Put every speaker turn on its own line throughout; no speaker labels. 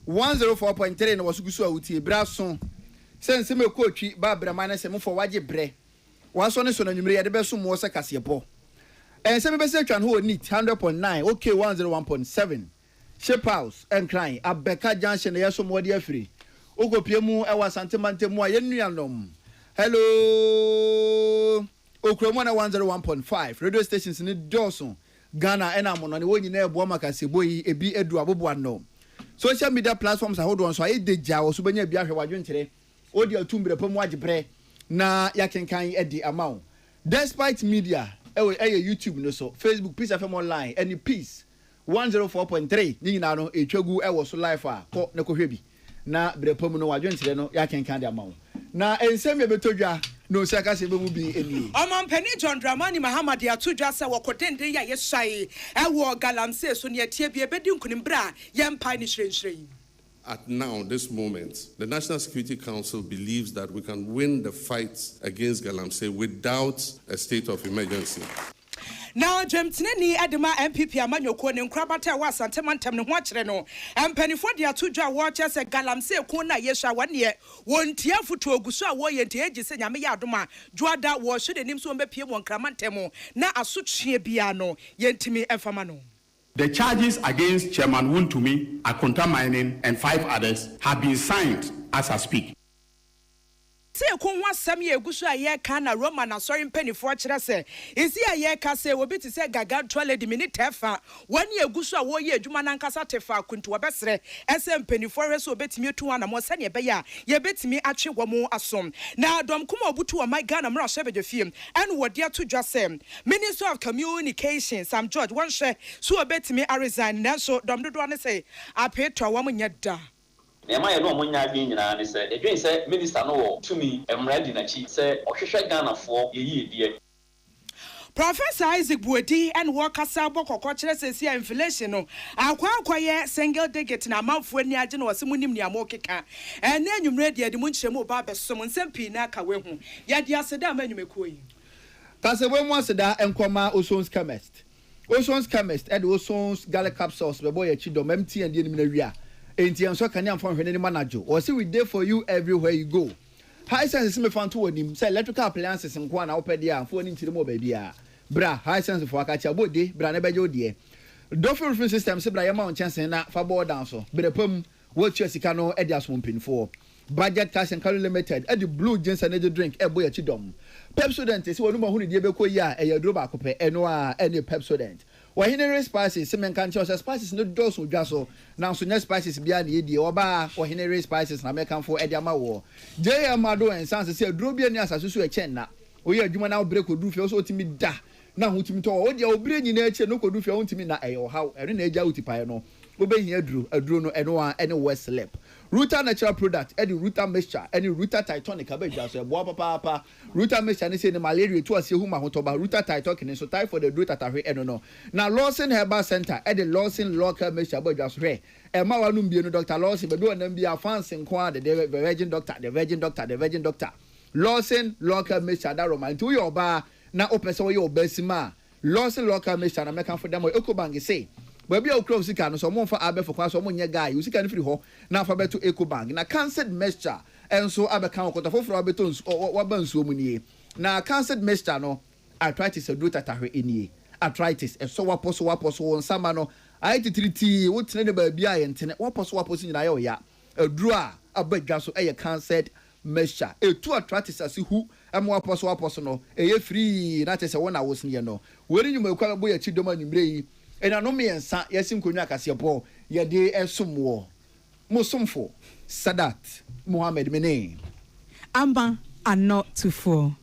104.3 na wasugusu awuti braso sense me kootwi ba brama se mo for waje bre waso ne so na nwumre ye de beso mo se kasebo ense me bese twan ho neat 100.9 okay 101.7 Shape House and crying Abeka Junction yeso mo de afiri ogopie mu e wasantemantem mu ayenuanom hello okromo na 101.5 radio stations ni doso Ghana ena mono ne wonyina ebo makasebo yi ebi edu abobo ano social media platforms ahodo on so aye deja wo so benya bia hwe wadwenkyere odi atumbre pam wagebre na yakenkan edi amaw despite media YouTube no so Facebook Peace FM online any Peace 104.3 ni nyina no etwagu ewo so live a ko ne ko hwebi na brepam no wadwenkyere no yakenkan de amaw na ensem ye betodwa no saka se bebu bi eni
Omampani John Dramani Muhammad ya tudwa se wokodende ya yesai ewo galamse so ne tie bi ebedi nkunimra yempa ni hrenhren.
At now, this moment, the National Security Council believes that we can win the fight against Galamsey without a state of emergency.
Now, Jemtineni Adema MPP Amanyoko ne nkrabata wa Santemantem ne ho akere no. Empanifo de atudwa wo chese Galamsey ko na yesha wane wontia futu oguso a wo yente egi se nyame ya adoma dwoada wo hwede nim so mbepie mo nkramantem na asotwe bia no yentimi emfama no.
The charges against Chairman Wuntumi, Akunta Mining, and 5 others have been signed as I speak.
Se ko ho asam ye gusu aye ka na Roman asori mpanifo akere se esi aye ka se obi ti se gaga toilet di minute tefa wani egusu a wo ye adwuma na nkasa tefa kuntu obesere ese mpanifo reso obetimi etu ana mo se ne be ya ye betimi atwe wo asom na adom kuma obutu o my Ghana mra shebeje fiem en wode atodwa se Minister of Communication Sam George won hwe so obetimi a resign nanso dom dodo ne se apetwa wo nyeda
Nema ye no munya bi nyina ne se edwen se minister no wo tumi emra di na chi se ohwehwe Ghana fo ye yi die
Professor Isaac Buedi and Wakasa Boko Chere se inflation no akwa ye single digit na amafo ani age no wase munim ni amokeka ene nwumre de de munchemu ba besom nsempi na ka we hu ye de aseda amanyumekuo yi
kasebo mu aseda enkoma Osons chemist e de Osons garlic capsules be boy achi dom MT and de ni na wia enti enso kan am fon hwene ni manager o say we there for you everywhere you go high sense me fan to wonim say electrical appliances nko na opede a fo ni ntiri mo ba bia bra high sense for akacha bode bra na beje odie Dolphin roofing system se bra yema on chance na fa board down so brepam wo chia sika no e dia so mpinfo budget cash and carry limited e the blue jeans energy drink e boy achidom Pepsodent se wonu ma hu ne die bekoyi a e yaduro ba kope eno a ene Pepsodent wa hinere spices se men kan che spices no do so dwa so na so nya spices bia na yedie oba wa hinere spices na mekan fo e dia ma wo JM ado ensan se aduro bia ni asasusu e chen na oyi adwuma na break odu fi so otimi da na hutimi to o dia obre nyina eche no kodu fi o ntimi na eyo haw ere na eja utipae no obehia aduro no eno a ene west lip Ruta natural product any Ruta mixture any Ruta Titanic abedwa so ebo papa Ruta mixture ne say ne malaria to ase hu ma hotoba Ruta Titanic ne so typhoid the Ruta tahwe eno no na Lawson Herbal Center the Lawson local mixture abedwa so hwe e ma wanum bie no Dr. Lawson be do nam bia fancy nko a the virgin doctor Lawson local mixture that roman to your bar na opese wo your besima Lawson local mixture na mekan for dem Ecobank say Baby okro sika no so mo fa abe for kwa so mo nye guy usika no firi ho na fa beto Ecobank na cancer mixture enso abeka okota foforo abeto waba nsuo mu nie na cancer mixture no arthritis aduro tatahwe enie arthritis so waposo nsama no IT3T wotene ne ba bia ye ntene waposo nyina ye oya aduro a abadwa so eye cancer mixture etu arthritis asihu amo waposo no eye free na tese wona wosne no wori nyuma kwa boya chidoma nyumre yi ena no me ensa yesim konwa kasebo ye de esomwo musomfo Sadat Muhammad Mene
Amba and not to fall.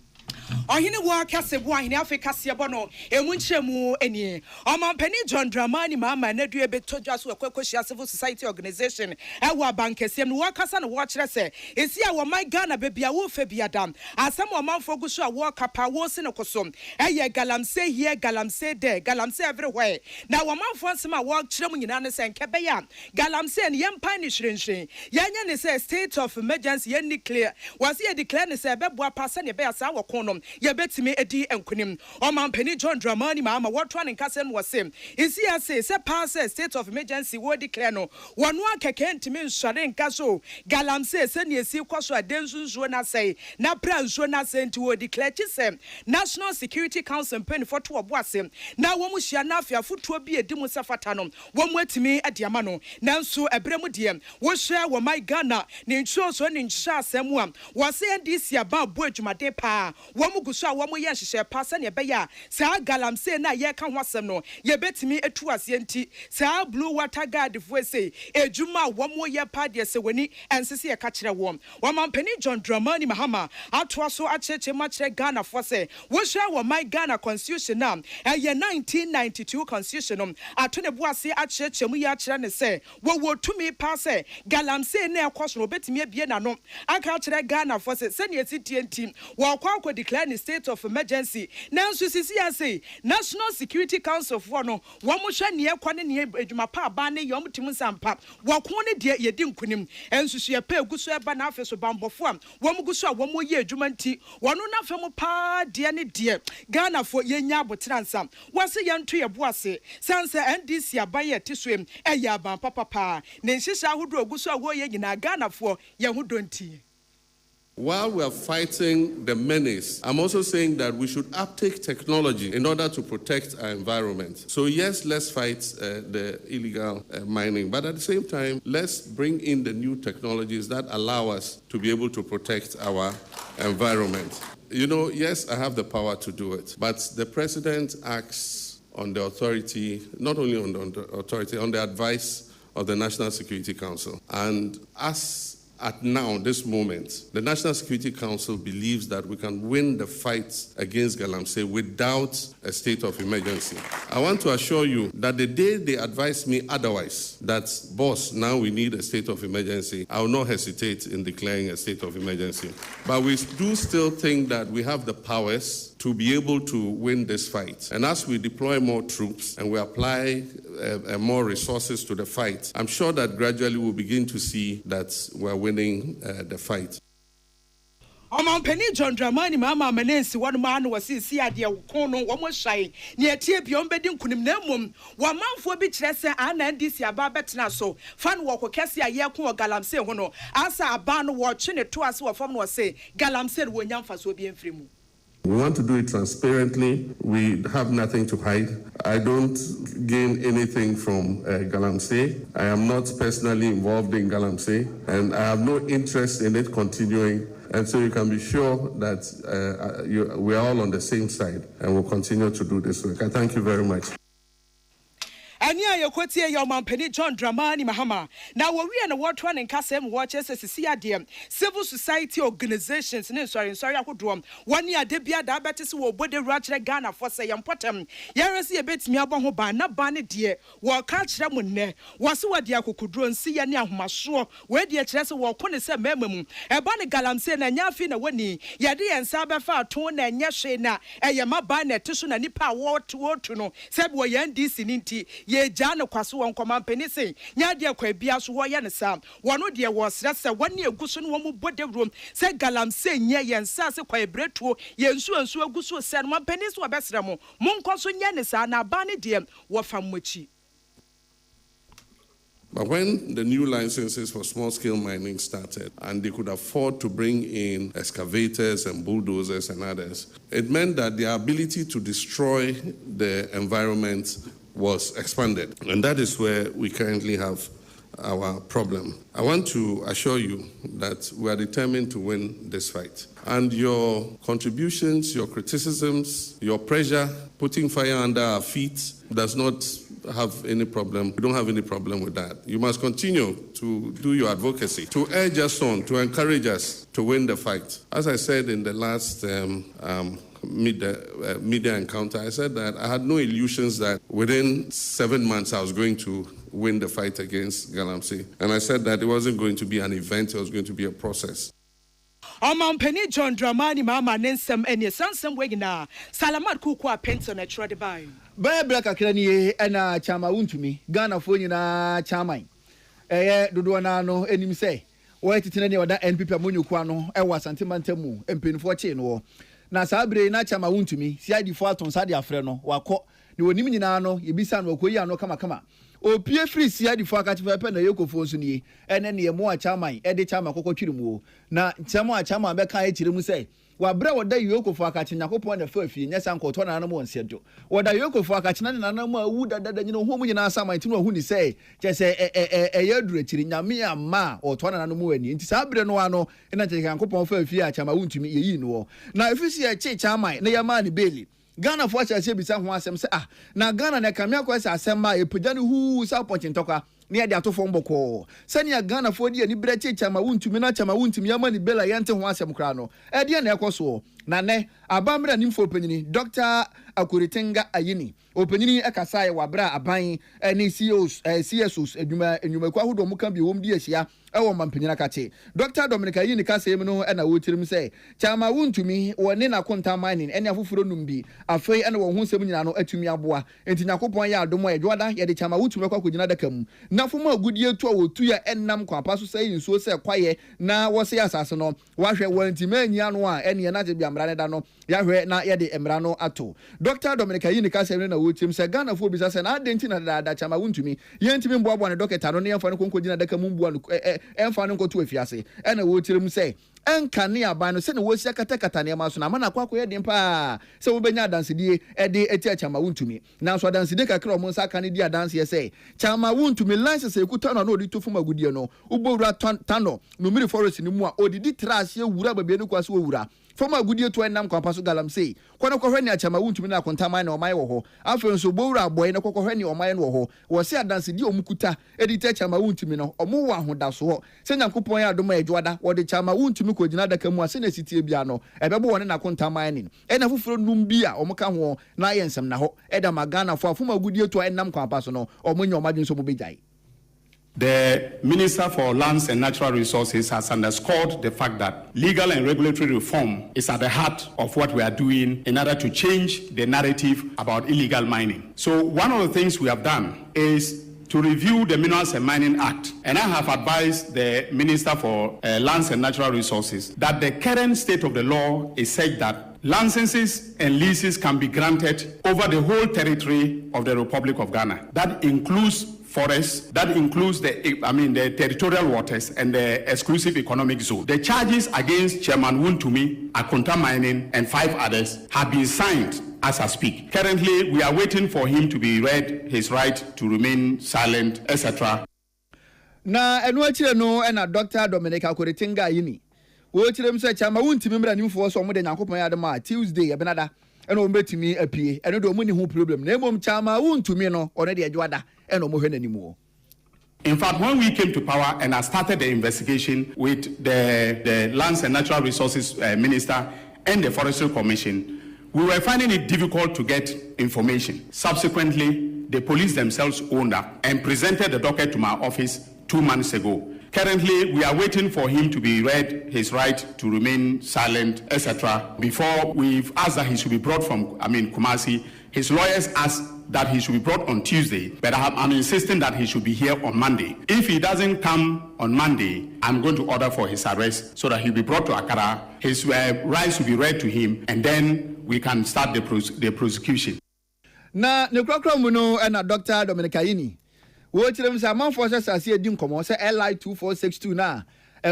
Ohine wa kasebo ahine Africa sebo no emunchemu eni Omampani John Dramani Mama na due betodwa so ekwekohia civil society organization ewa bankesem no wakasa no wo kire se esi a wo my Ghana bebia wo fa biadam asem omanfo guso a wo kapa wo se ne kosom eye Galamsey here Galamsey there Galamsey everywhere na wo manfo asem a wo kire mu nyina ne se nkebe ya Galamsey ne yempa ne hrenhren yanya ne se state of emergency ye declare was ye declare ne se beboa pasa ne be asa wo kono yɛbɛtumi edi enkunim ɔmampani John Dramani Mahama wɔtɔ ne nkasa no wɔsɛm isi ase sɛ pass state of emergency wo declare no wɔno akɛkɛ ntimi nsɔre nka so galamsey sɛ ne esi kɔ so adensu nsuo na sɛe na pra nsuo na sɛe nti wo declare chi sɛ National Security Council mpanyinfoɔ to wɔbo asɛm na wɔn mu hyia na afia fotuo bi edi mu sɛ fata no wɔn mu atimi adi ama no nanso ɛbrɛ mu deɛ wɔhyɛ wɔ my Ghana ne nsuo so ne nhyɛ asɛm mu a wɔsɛ NDC aba abo adwumade paa wɔn mu gu so a wɔn yɛ nhyehyɛ paa sɛ ne ɛbɛyɛ a saa galamsey na yɛka ho asɛm no yɛbɛtumi etu aseɛ nti saa blue water guard foɔ sɛ edwuma a wɔn yɛ paa deɛ sɛ wɔni ɛnsese yɛka kyerɛ wɔn mampani John Dramani Mahama atoa so akyerɛkyerɛ ma kyerɛ Ghana foɔ sɛ wɔhyɛ wɔ my Ghana constitution na ɛyɛ 1992 constitution no ato ne bo ase akyerɛkyerɛ mu yɛ akyerɛ ne sɛ wɔwɔ tumi paa sɛ galamsey na ɛkɔ so no obetumi abie n'ano aka akyerɛ Ghana foɔ sɛ sɛnea esi tie nti wɔkɔ akɔ declare ne state of emergency nanso sisi ase National Security Council foɔ no wɔn hwɛ ne ɛkɔ ne ne adwuma pa aba ne yɛ wɔn tim nsampa wɔko ne deɛ yɛdi nkunim ɛnsusu yɛ pɛ egu so ɛba na afɛ so bambɔfo a wɔn gu so a wɔn yɛ adwuma nti wɔn na fɛ mu paa deɛ ne deɛ Ghana foɔ yɛnya abotire nsa wɔsi yɛn to yɛ bo ase sansa NDC abayɛ ti so em ɛyɛ aban papa ne nhyehyɛ ahodoɔ gu so a wɔyɛ nyinaa Ghana foɔ yɛn ho donti.
While we are fighting the menace, I'm also saying that we should uptake technology in order to protect our environment. So yes, let's fight the illegal mining, but at the same time, let's bring in the new technologies that allow us to be able to protect our environment. You know, yes, I have the power to do it, but the president acts on the authority, not only on the authority, on the advice of the National Security Council. And as at now, this moment, the National Security Council believes that we can win the fight against galamsey without a state of emergency. I want to assure you that the day they advise me otherwise, that, boss, now we need a state of emergency, I will not hesitate in declaring a state of emergency. But we do still think that we have the powers to be able to win this fight. And as we deploy more troops and we apply more resources to the fight, I'm sure that gradually we'll begin to see that we're winning the fight.
Omampani John Dramani Mahama Menensi one man was si adeɛ kono wɔn hyai ne atie bi ɔmbɛdi nkunim na mmom wɔmanfo bi kyerɛ sɛ ana NDC aba bɛtena so fa no wɔkɔ kɛse a yɛko wɔ galamsey ho no asa aba no wɔtwe ne to ase wɔ fam no wɔse galamsey no wɔnya mfaso bi mfiri mu.
We want to do it transparently. We have nothing to hide. I don't gain anything from galamsey. I am not personally involved in galamsey, and I have no interest in it continuing. And so you can be sure that we are all on the same side, and we'll continue to do this work. I thank you very much.
Ani ayokotie ya mampani John Dramani Mahama na wɔwie na wɔtwa ne nkasɛm wɔkyɛ sɛ sisi adeɛ civil society organizations ne nsɔre ahodoɔ wɔne ade bia da bɛte sɛ wɔ bode wura kyerɛ Ghana fo sɛ yɛmpɔtam yɛre sɛ yɛbɛtumi abɔ ho ban na ban ne deɛ wɔka kyerɛ mu nnɛ wɔse wɔde akokuduro nsi yɛ ne ahomasoɔ wɔadi kyerɛ sɛ wɔko ne sɛ mɛma mu ɛba ne galamsey na nya afi na wɔni yɛde yɛn nsa bɛfa ato na ɛnyɛ hwe na ɛyɛ ma ban na ɛte so na nipa a wɔto no sɛ wɔ yɛn DC ne nti ye jano kwaso won komampani se nya de kwa bia so wo ye ne sa wono de wo srɛ sɛ wone aguso no wo mu bode rom sɛ galamsey nya ye nsa se kwa ebretuo ye nsu aguso sɛ no mampani so obɛsrɛ mo monkoso nya ne sa na ba ne de wo fam mochi.
But when the new licenses for small-scale mining started and they could afford to bring in excavators and bulldozers and others, it meant that their ability to destroy the environment was expanded. And that is where we currently have our problem. I want to assure you that we are determined to win this fight. And your contributions, your criticisms, your pressure, putting fire under our feet does not have any problem. We don't have any problem with that. You must continue to do your advocacy, to urge us on, to encourage us to win the fight. As I said in the last media encounter, I said that I had no illusions that within 7 months I was going to win the fight against galamsey. And I said that it wasn't going to be an event, it was going to be a process.
Omampani John Dramani Mahama nensem eni sansem wegina Salamat kuku a pension e trade by
Ba black akrani na chama wuntumi Ghana fo nyina chama dodo na no enim se wo etitene ne oda NPP amonyoku ano e wa santemantamu empenifo che no na sabre na chama wuntumi CID fo aton sa de afre no wakọ ne wonim nyina no yebisa no akoyi ano kama opie free CID fo akati fa na yekofo nso nie ene ne mo achaman de chama kokotwiri mu na chama achaman be kan ekire mu sei wabra woda yekofo akati nyakopon na fa afie nyesa nkoto na anam wonsedo woda yekofo akati na nanam awu dada nyina ho mu nyina asaman tinu ahu ni sei chese eyaduru akiri nyame ama oto na nanam wani nti sabre no ano ina cheke yankopon fa afie achama wuntumi yeyi no na efisi e che chaman na yama ni beli Ghana for chase bisa ho asem se na Ghana na kamia kwa se asem ma epagya ne hu sa pochin tokwa ne de atofo mboko sani Ghana for de ni breche chama wuntumi na chama wuntumi yama ni bela yente ho asem kra no e de na ekoso na ne abamra nimfo panyini Dr. Akuritinga Ayini opanyini ekasa ye wabra aban ne CSOs edwuma kwa hodo muka bi wom di ahia ewo mampanyina kache Dr. Dominica Ayini kasa yem no na wotirim se chama wuntumi woni na konta mining ene afoforo numbi afei ene wo ho nsem nyina no atumi aboa enti nyakopon ya adomo edwoda ye de chama wuntumi kwa kogina daka mu na foma agudie to wotu ya ennam kwa paso sai nsuo se kwaye na wo se asase no wahwe wantima anyia no a ene na je biamra ne da no yahwe na ye de emra no ato Dr. Dominica Ayini kasa yem na wotirim se Ghana fo bisa se na adenti na da chama wuntumi ye ntimi mboabo ne doketa no ne yemfa no konkogina daka mu mboa no emfa no nkoto afiase ene wotirim se enkane aban no se ne wosia katakata ne ma so na mana kwa koye den pa se wo benya dansede de eti chama wuntumi na so dansede kakra mo nsa kan di adanse ye se chama wuntumi license ekuta no odi to fuma gudie no ubowura tano no miri forest ni mu a odidi trash ye wura babie no kwase wo wura foma gudie to enam kwa paso galamsey kono kohwe ni achama wuntumi na kontaman na omai wo ho afa nso bowura boy na kokohwe ni omai no ho wo se adansede omukuta edite chama wuntumi no omo wa hodaso ho se nyankopon ya adoma edwoada wo de chama wuntumi kogina daka mu ase na sitie bia no ebebo woni na kontaman ni ena fufuro num bia omoka ho na yensem na ho eda magana fo afoma gudie to enam kwa paso no omonyo omadwen so mobejai.
The Minister for Lands and Natural Resources has underscored the fact that legal and regulatory reform is at the heart of what we are doing in order to change the narrative about illegal mining. So one of the things we have done is to review the Minerals and Mining Act. And I have advised the Minister for Lands and Natural Resources that the current state of the law is such that licenses and leases can be granted over the whole territory of the Republic of Ghana. That includes forests, that includes the territorial waters and the exclusive economic zone. The charges against Chairman Wuntumi, Akan Mining, and 5 others have been signed as I speak. Currently, we are waiting for him to be read his right to remain silent, etc.
Na enu achire no na Dr. Dominica Akuritinga Ayini. Wo chire mse Chairman Wuntumi mra nimfo so mo de Nyankopon ya adama Tuesday e benada ena ombetimi apie eno do mo ni hu problem na emom Chairman Wuntumi no one de adwada ena mo hwe nanimu.
In fact, when we came to power and I started the investigation with the Lands and Natural Resources Minister and the Forestry Commission, we were finding it difficult to get information. Subsequently, the police themselves owned up and presented the docket to my office 2 months ago. Currently, we are waiting for him to be read his right to remain silent, etc. Before we've asked that he should be brought from, Kumasi. His lawyers asked that he should be brought on Tuesday, but I'm insisting that he should be here on Monday. If he doesn't come on Monday, I'm going to order for his arrest so that he'll be brought to Accra. His rights will be read to him, and then we can start the prosecution.
Na ne kwakra mu no na Dr. Dominica Ayini. Wo chirem sa man forces ase edi nkomo se LI 2462 na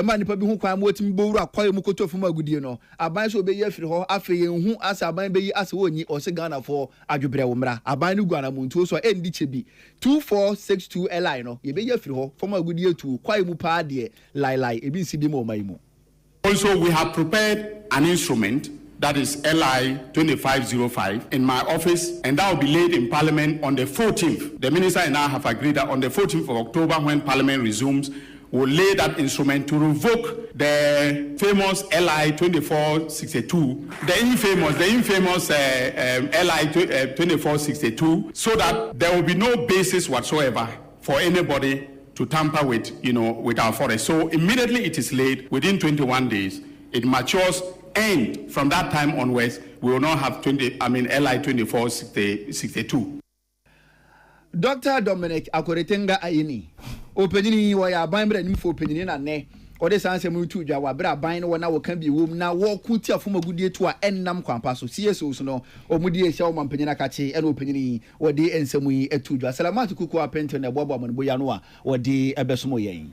ma nipa bi hu kwan mo tim bowura kwaye mu koto fuma agudie no aban so obeyi afiri ho afi hu asa aban beyi asa wonyi o se Ghana for adwobre wo mra aban ni guana mu ntuo so endi chebi 2462 LI no ye beyi afiri ho fuma agudie tu kwaye mu pa de lai ebi nsi bi mo mai mu.
Also, we have prepared an instrument that is LI 2505 in my office, and that will be laid in Parliament on the 14th. The Minister and I have agreed that on the 14th of October, when Parliament resumes, we'll lay that instrument to revoke the famous LI 2462, the infamous LI 2462, so that there will be no basis whatsoever for anybody to tamper with, with our forest. So immediately it is laid, within 21 days, it matures. And from that time onwards, we will not have LI 2462.
Dr. Dominic Akuritinga Ayini. Opening wa ya bambra ni mfo opening na ne. ɔde san sɛ mu tu dwa wa bra ban no na wɔka bi wom na wɔku ti afom agudie to a ɛnnam kwampa so CSO so no ɔmudi ɛhyɛ ɔma mpanyina kache ɛna ɔpanyini wɔde nsɛm yi atu dwa Salamat Kuku apento na ɛboaboa man boya no a wɔde ɛbɛsom yɛn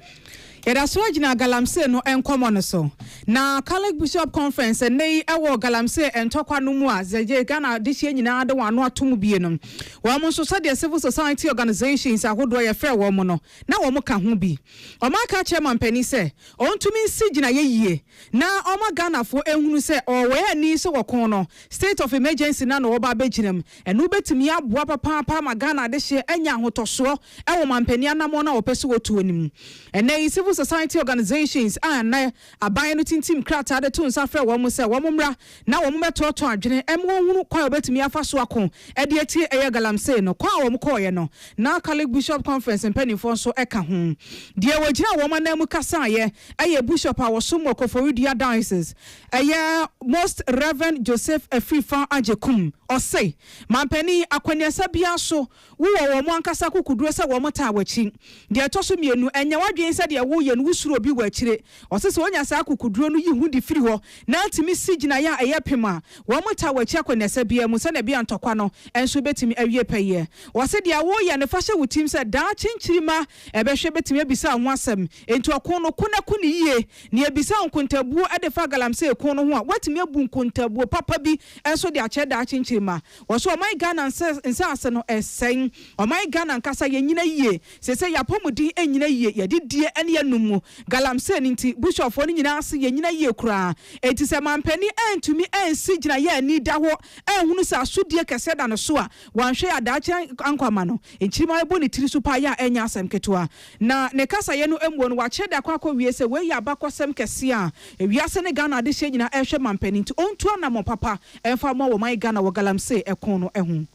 Yada so agina galamse no enkomo no so na Catholic Bishop Conference nei ewo galamse entokwa no mu a zeje Ghana de hie nyina de wano atom bie no wo mo so sade civil society organizations ahodo ye frɛ wo mo no na wo mo ka ho bi o ma ka chairman pani se ontumi nsi gina ye yie na o ma Ghana fo ehunu se o we ani so wokon no state of emergency na no wo ba beginam enu betumi aboa papa ma Ghana de hie anya hotoso ewo mampani anamo na wo pese wo tu anim enei civil society organizations and aban no tintim krata de to nsafre wo mo se wo momra na wo mo betoto adwene emwo hunu kwa obetumi afa so akon e de tie eye galamse no kwa wo mo koye no na Catholic Bishop Conference penifo so eka ho de wogina wo ma mu kasa ye eye bishop a wo so mo Koforidua diocese eye most reverend Joseph Afrifa Ajekum o say mampani akwaniasa bia so wo mo ankasa kokuduro se wo mo ta wachi de to so mienu enya wadwen se de wo ye no wusuro bi wachire o se onya sa kokuduro no yihu di firi ho na atimi sigina ya eyepema wo mo ta wachi akwaniasa bia mu se na bia ntokwa no enso betimi awie peye o se de wo ye ne fa hye wutim se da chinchirima ebehwe betimi abisa ho asem enti okon no kunakuni yie ne abisa nkontabuo adefa galamse ekon no ho a watimi abu nkontabuo papa bi enso de ache da chinchirima wo so my Ghana nsa ase no esen o my Ghana nkasa ye nyina yie se yapomudi enyina yie ye didie ene yanumu galamse nti bishop oni nyina ase ye nyina yie kura enti se mampani entumi ensi gina ye ani da ho ehunu sa asodie kese da no so a wanhwe adache ankwama no enchirima ebo ne tiri so pa ya enya asem ketoa na ne kasa ye no emwo no wache da kwakọ wie se we ya bakosem kese a ewiase ne Ghana de hye nyina ehwe mampani nti ontu anamo papa emfa mo wo my Ghana wo galamse ekon no ehu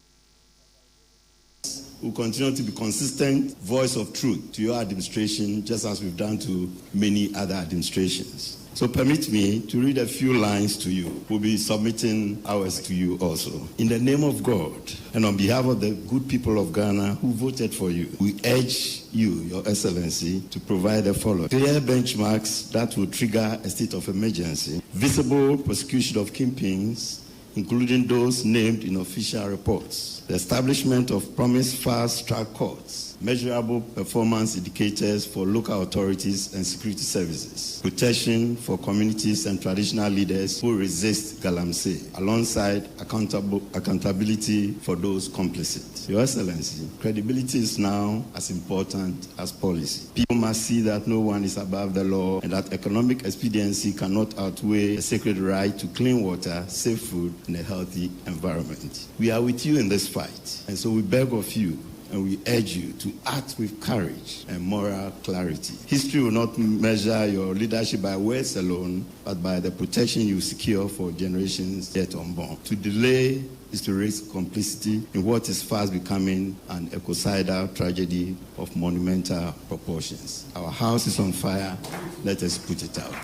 will continue to be consistent voice of truth to your administration, just as we've done to many other administrations. So permit me to read a few lines to you. We'll be submitting ours to you also. In the name of God and on behalf of the good people of Ghana who voted for you, we urge you, Your Excellency, to provide the following: clear benchmarks that will trigger a state of emergency, visible prosecution of kingpins, including those named in official reports, the establishment of promised fast-track courts, measurable performance indicators for local authorities and security services, protection for communities and traditional leaders who resist galamsey, alongside accountability for those complicit. Your Excellency, credibility is now as important as policy. People must see that no one is above the law and that economic expediency cannot outweigh a sacred right to clean water, safe food, and a healthy environment. We are with you in this fight, and so we beg of you and we urge you to act with courage and moral clarity. History will not measure your leadership by words alone, but by the protection you secure for generations yet unborn. To delay is to risk complicity in what is fast becoming an ecocidal tragedy of monumental proportions. Our house is on fire. Let us put it out.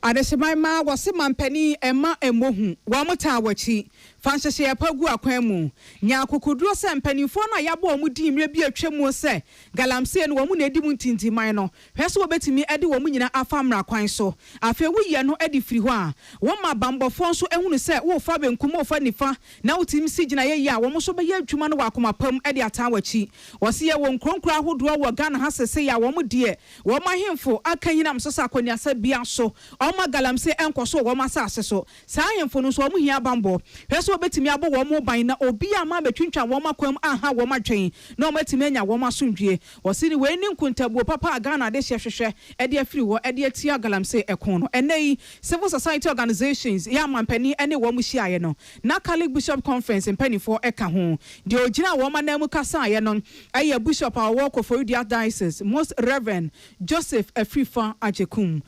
Adesemaima wase mampani ema emohu wa mota wachi fanhyehye yapagu akwan mu nya kokoduro se mpanimfo na yabo omu di mre bi atwemu se galamse no omu na edi mu ntintiman no hwese obetimi ede omu nyina afamra kwan so afewu ye no edi firi ho a wo ma bambofo nso ehunu se wo fa benkum wo fa nifa na wotimi sigina ye ya wo so be ye adwuma no wakoma pam ede ata wachi wose ye wo nkronkro ahodo wo Ghana ha sese ya wo mu de wo mahemfo akanyinam so sakoniasa bia so oma galamse enkoso wo masase so saa hemfo no so wo hia bambo hwese obetimi abo wo mo ban na obi ama betwintwa wo makwam aha wo madwen na o matimi anya wo masondwie wose ni we ni nkuntabuo papa Ghana de hwehwehwe ede afiri wo ede atia galamse ekon no enei civil society organizations ya mampani ene wo mu hia no na Catholic Bishop Conference mpanifo eka ho de ogina wo manamu kasa ye no aye bishop a wo Koforidua diocese most reverend Joseph Afrifa Ajekum.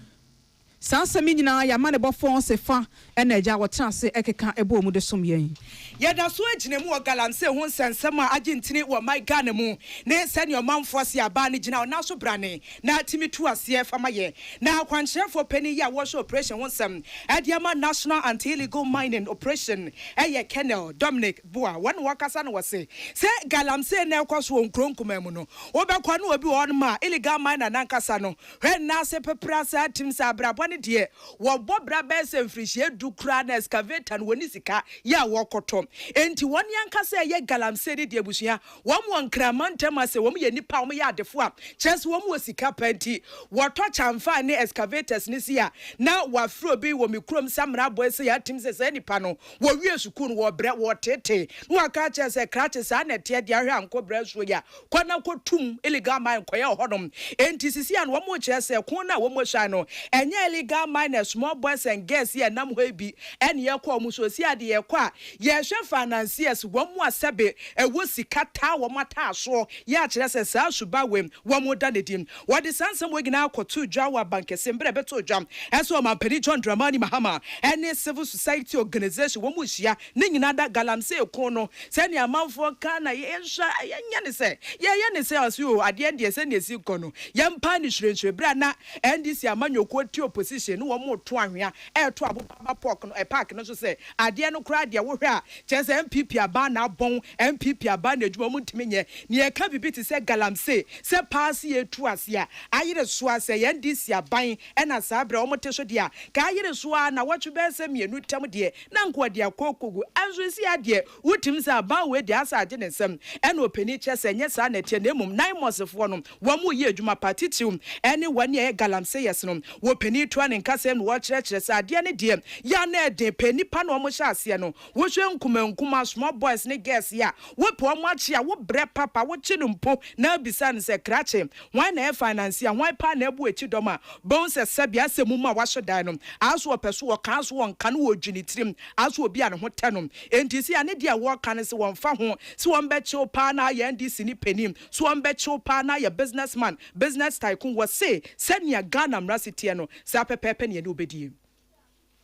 Sansa Mina Yamane Bofon Sefa and Eja Watanse Ekeka Ebo Mudesum Yen.
Yada so ejine mu galamse ho nsensem a agentini wo my Ghana mu ne send your man force ya ba ne gina na so brane na timi tu ase fama ye na kwankyerefo pani ya wo show operation ho nsem Adiama National Anti-Illegal Mining Operation eye Colonel Dominic Boa one wakasa no wose se galamse na ekoso wo nkronkuma mu no wo be kwa no obi wo no ma illegal miner na nkasa no hwe na se pepra sa tim sa brabo ne de wo bobra be se mfrihie dukra na excavator no woni sika ya wo koto enti won yankasa ye galamse de abusua wom won kramantam ase wom ye nipa wom ye adefo a chance wom wo sika panti woto chamfa ne excavators ne sia na wafro bi wo mikrom samra boy se ya tim se nipa no wo wie suku no wo bre wo tete no aka che se krache sa na te de ahwe anko bre so ya kwana kotum illegal mine koye hodom enti sisi an wom che se ko na wom hwa no enye illegal mine small boys and girls ye nam ho bi ene ye ko mu so si ade ye ko a ye hwe financiers wom asebe ewo sika ta wom ata so ye a kire se sa suba wem wom da nedim what the sansam we gina akotu dwawa bankese mbre beto dwam enso ma pedi John Dramani Mahama any civil society organization wom hia ne nyina da galamse ekon no se ne amanfo kan na ye hwa ye ne se asu ade ende se ne si kon no ye mpa ni hwere bra na NDC amanyoko ti opposition no wom to ahwea to ababa pork no park no so se ade no kra de wo hwe a chese MPP aba na bon MPP aba na adwuma mu ntimenye ne ye ka bibi ti se galamse se pass ye tu ase a ayire so ase ye NDC aban na sa bra wo te so de a ka ayire so a na watchu be se mienu tam de na nko de akokogu anso si ade wutim se aba we de asa age ne nsem na opani chese nye sa na tie na emum 9 months fo no wo mu ye adwuma partitum ene wani ye galamse yes no wo pani to ne nkasem no wo kire se ade ne de ya na de pani pa no mo hya ase no wo hwe nkuma small boys ne girls ya wo po mo achi a wo bre papa wo chi numpo na bisa ne se krache wan na finance ya wan pa na ebu echi doma bon se sabia asemu ma wa so dan no aso opeso wo kan so won kan wo dwini tirim aso obi a ne ho te no enti si ane dia wo kan se won fa ho se won be chi pa na ya NDC ni penim so won be chi pa na ya businessman business tycoon wo say senia Ghana mrasity no sa pepepe ne ne obedie.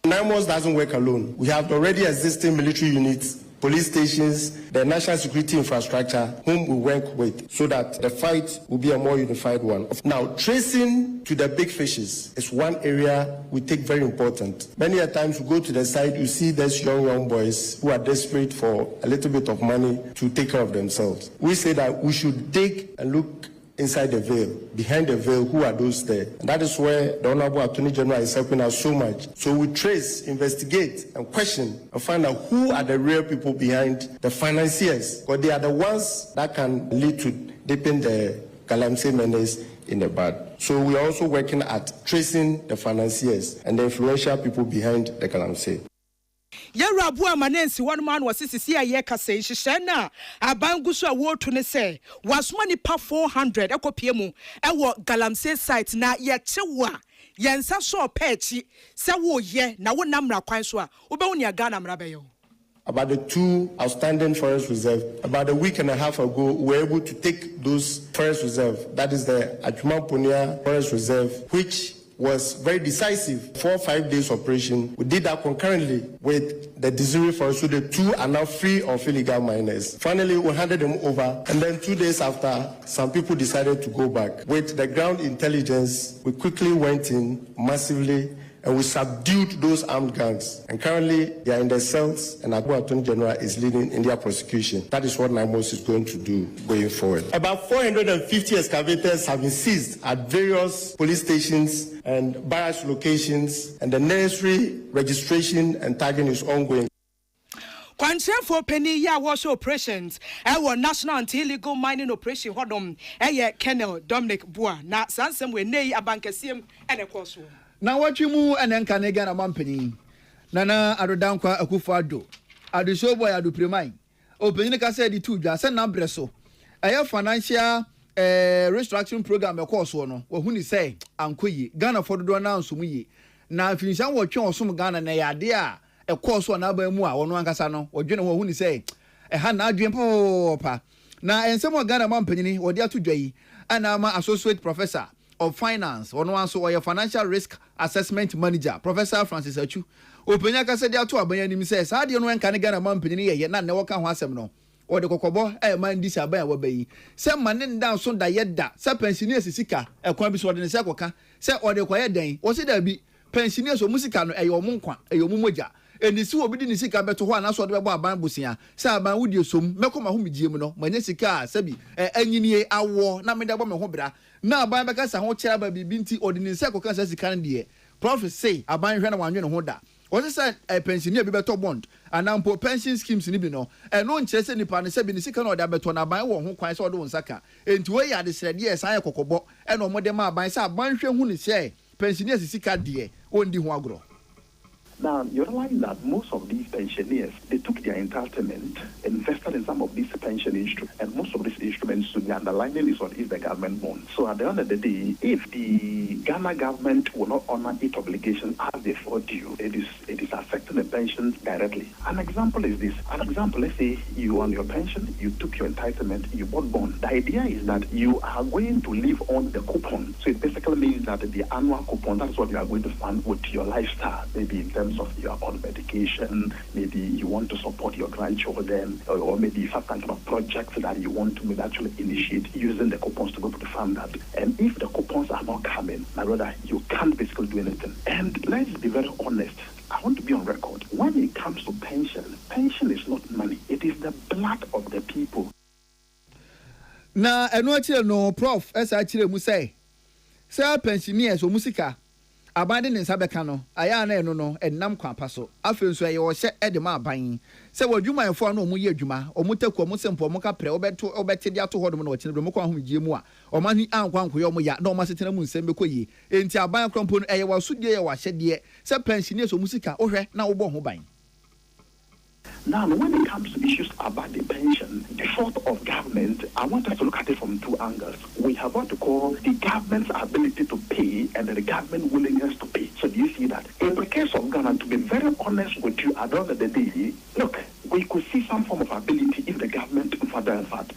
9 months doesn't work alone. We have already existing military units, police stations, the national security infrastructure, whom we work with, so that the fight will be a more unified one. Now, tracing to the big fishes is one area we take very important. Many a times we go to the site, you see these young boys who are desperate for a little bit of money to take care of themselves. We say that we should dig and look inside the veil, behind the veil, who are those there? And that is where the Honorable Attorney General is helping us so much. So we trace, investigate, and question, and find out who are the real people behind the financiers, because they are the ones that can lead to dipping the galamsey menace in the bud. So we are also working at tracing the financiers and the influential people behind the galamsey.
Yara bua manensi one man was sisi aye kase hihye abangu so awotu ne se wasoma nipa 400 ekopie mu ewo galamsey site na ye chewa yensa so pechi se wo ye na wo namra kwan so a obewu ne Ghana mra beyo.
About the 2 outstanding forest reserves, about a week and a half ago, we were able to take those forest reserves. That is the Ajumaponia Forest Reserve, which was very decisive. 4 or 5 days operation. We did that concurrently with the Desiree Forest, so the 2 are now free of illegal miners. Finally, we handed them over, and then 2 days after, some people decided to go back. With the ground intelligence, we quickly went in massively, and we subdued those armed gangs. And currently, they are in their cells, and Abu Attorney General is leading in their prosecution. That is what NIMOS is going to do going forward. About 450 excavators have been seized at various police stations and barracks locations, and the necessary registration and tagging is ongoing.
Kwankyerefo penny ya was operations our national anti-illegal mining operation hodom Colonel Dominic Boa na sansem we nei abankesiem ene koso
na watwimu ene nka ne Ghana mampani nana adodankwa akufado adusoboy adupremai openyin ka say di tu dwa say na breso financial restructuring program ekoso no wo huni say ankoyi Ghana fododo na nsomu yi na afinsan wo twen osom Ghana na yade a ekoso na ba mu a wono ankasa no wodwene wo huni say ha na adwen popa na ensemo Ghana mampanyini wodi atudwa yi ana ma associate professor of Finance, one also or your financial risk assessment manager, Professor Francis Achu. Openya ka said ya to aban anim says, "How do you know when can get a man pinini ye na ne waka ho asem no?" Or the kokobo man this aban we be. Say man down so da yeda, say pensioners sika, e kwan bi so de ne se koka, say or the kwaye den, wo se da bi pensioners o musika no e yo mo nkwa, e yo mo moja. Eni si obi di ni sika beto ho ana so de bebo aban busia se aban wudi osom mekoma ho mejie mu no manya sika se bi anyini awo na me de bo me ho bra na aban beka sa ho kira ba bibi nti odini se koka sa sika no de prophet say aban hwe na wanwe no ho da o se pensioner bi beto bond anampo pension schemes ni bi no no nkire se nipa ne se bi ni sika no de beto na aban wo ho kwan se ode won saka enti we ya de srede ye san ye kokobo e no mo de ma aban se aban hwe hu ni se pensioner sika de ondi ho agro.
Now, you realize that most of these pensioners, they took their entitlement, invested in some of these pension instruments, and most of these instruments, the underlying is what is the government bond. So at the end of the day, if the Ghana government will not honor its obligation as they fall due, it is affecting the pensions directly. An example is this. An example, let's say you on your pension, you took your entitlement, you bought bond. The idea is that you are going to live on the coupon. So it basically means that the annual coupon, that's what you are going to fund with your lifestyle, maybe in terms of your own medication, maybe you want to support your grandchildren, or maybe you have some kind of projects that you want to actually initiate using the coupons to go to the fund that. And if the coupons are not coming, my brother, you can't basically do anything. And let's be very honest. I want to be on record. When it comes to pension, pension is not money. It is the blood of the people.
Na eno achire no prof esa achire mu say pensioners o musika abande ne nsabeka no aya na eno no enam kwa paso afenso ye wo hye ede ma aban se wadwumanfo no mu ye adwuma omutaku mu sempo mu kapre obete de ato hodom no wachine do mu kwa homgie mu a omani ankwanko ye mu ya na omasetena mu nsem bekoyi enti aban krompo no eye wasudie ye wahye de se pensioners o musika ohwe na wo bo ho ban.
Now, when it comes to issues about the pension, the fault of government, I want us to look at it from two angles. We have what to call the government's ability to pay and the government willingness to pay. So do you see that? In the case of Ghana, to be very honest with you, at the end of the day, look, we could see some form of ability if the government, in fact,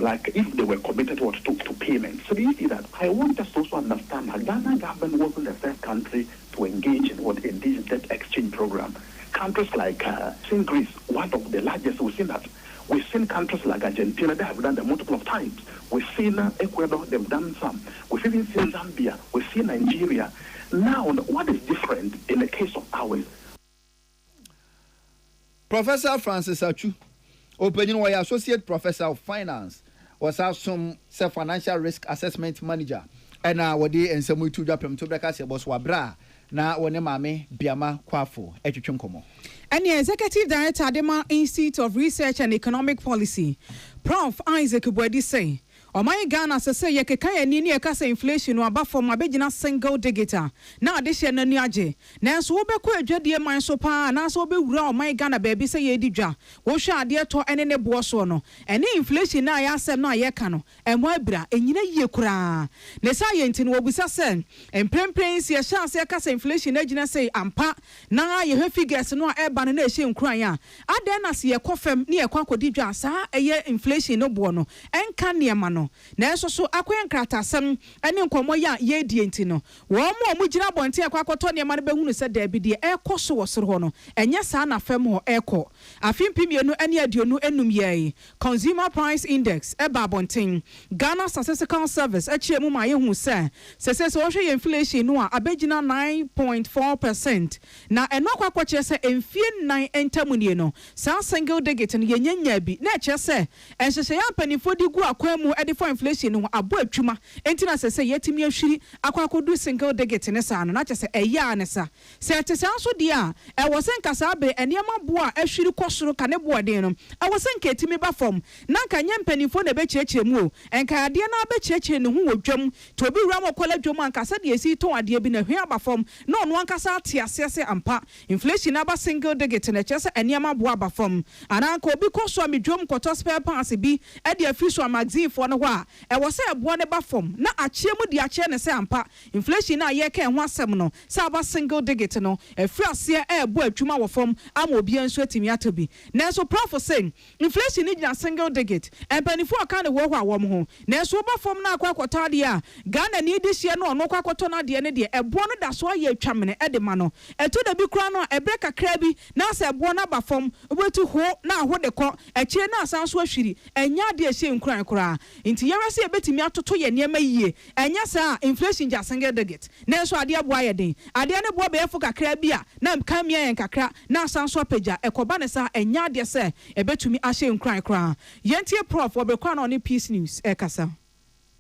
like if they were committed to payment. So do you see that? I want us to also understand that Ghana government wasn't the first country to engage in this debt exchange program. Countries like Greece, one of the largest, we've seen that. We've seen countries like Argentina, they have done them multiple of times. We've seen Ecuador, they've done some. We've even seen Zambia, we've seen Nigeria. Now, what is different in the case of ours?
Professor Francis Achu, opening why Associate Professor of Finance, was some financial risk assessment manager. And wadi and some to Japan to Bracas was Wabra. Na wone mame biama kwafo etwetwe nkomo.
And the Executive Director Adema Institute of Research and Economic Policy, Prof. Isaac Bwedi say, O my Ghana say ye keka ni ekasa inflation no aba from abegina single digit. Na adehye na ni age. Na so wo bekọ adwade man so pa na so be wura o my Ghana baby say ye di dwa. Wo hwe ade to ene ne bo so no. Ene inflation na ya asem na ye ka no. Emo abira enyina yie kura. Na sa ye nti no obusa se emprempren si ye chance ye kasa inflation na gina say ampa na ye hwe figures no e ba no na ehye nkran ya. Ade na se ye kofem na ye kwa kodi dwa sa eye inflation no bo no. Enka ne ma no. Na so akwen kratasem ene nkomo ya ye die nti no wo mo gina bonte akwakoto ne ma no behunu se da bi de ekoso wosoro ho no enye sa na fam ho eko afimpimienu ene aduonu enum ye consumer price index eba bonten Ghana Statistical Service achiemu ma ye hu se wo hwe inflation no a abegina 9.4% na eno akwakoche se emfie 9 entamunie no sa single digit no yenyanya bi na eche se enhyehyɛ ya panifo di gu akwemu edi for inflation no abo atwuma enti na sese yetimi ahwiri akwakodu single digit ne sa no na kyese eya ne sa se etese anso di a e wo se nkasa be eniema bo a ahwiri kosoro ka ne bo den no e wo se nketimi ba fom na nka nye mpanifo na be kyekye mu o enka ade na be kyekye ne hu wodwam to obi wura mokola dwom ankasa de esi ton ade bi na hwe aba fom na ono ankasa ate asese ampa inflation aba single digit na kyese eniema bo aba fom ana nka obi koso amedwom koto spare parts bi e de afi so magazine for no wa e wo se ebo ne ba fom na achie mu di achie ne se ampa inflation na ye ka ho asem no sa ba single digit no e frase e ebo atwuma wo fom ama obi anso atimi atobi na so prof saying inflation ni gina single digit and penifo aka ne wo ho awom ho na so ba fom na akwakoto ade a Ghana ni di hye no no kwakoto na de ne de ebo no da so aye atwamene e de ma no eto da bi kura no ebre kakra bi na se ebo na ba fom obetu ho na ho de ko echie na asan so ahwiri enya de ehye nkuran kura nti yara se ebetimi atoto ye niema yie enya sa inflation ja single digit na so ade abo aye den ade ne bo be efo kakra bi a na mka mia yen kakra na asan so apagya ekoba ne sa enya de se ebetumi ahye nkuran kura yentie prof obekwa na oni peace news ekasa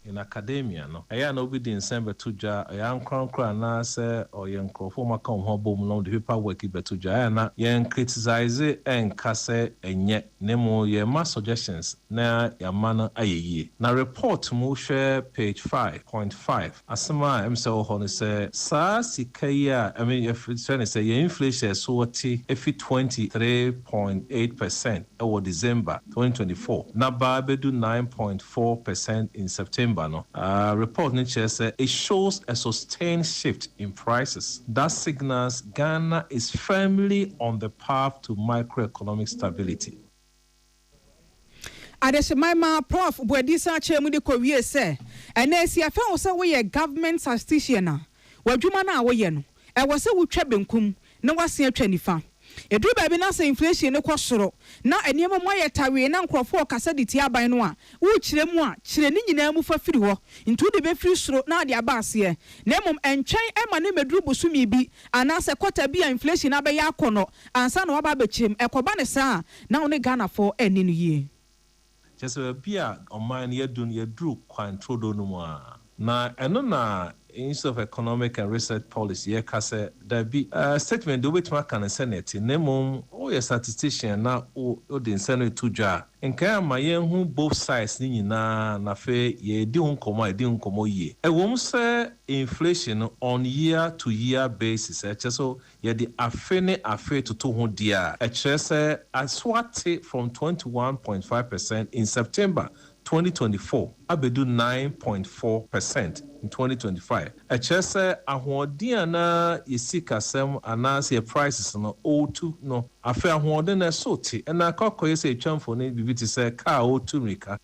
in academia no eya no be the December to ja ya nkronkro na se o ye nkrofo maka ho bom no the paperwork beto ja na ye criticize kase enye nemo ye ma suggestions na ya man ayeye na report mu share page 5.5 asema emse ho no se sa sikaya I mean if it's say ye inflation so what if 23.8% over December 2024 na ba bedu 9.4% in September. Report says it shows a sustained shift in prices. That signals Ghana is firmly on the path to macroeconomic stability.
Adeshemaima Prof Bwadisa Chemudi Korea say, and as you found so we a government statistician, Wajumana Wayeno, I was a Wuchebenkum, no was near 25. Edu baby na say inflation ne kwosoro na eniema mo yetawe na nkrofo kasa de tia ban no a wo kire mu a kire ni nyina mu fa firi ho ntu de be firi soro na de abase na mom entwen ema ne meduru bosumi bi ana se kwota bi inflation abeya akono ansa na waba bekirem ekoba ne sa na wo ne Ghana for eni no yie
chese bia oman ye duru control do no mu a na eno na Institute of Economic and Research Policy, ye kase there be statement do which ma can senate nemo o ye statistician na o de senate to ja nka ma ye hu both sides ni nyina na fe ye di hu komo ye e wom se inflation on year to year basis e so ye di afe to hu dia e se aswate from 21.5% in September 2024 abedu 9.4% in 2025. A chese ahoɔden na yesika sem anase prices no O2 no afa ahoɔden na so te na akɔkɔ yese twamfo ne bibiti se car O2 mika.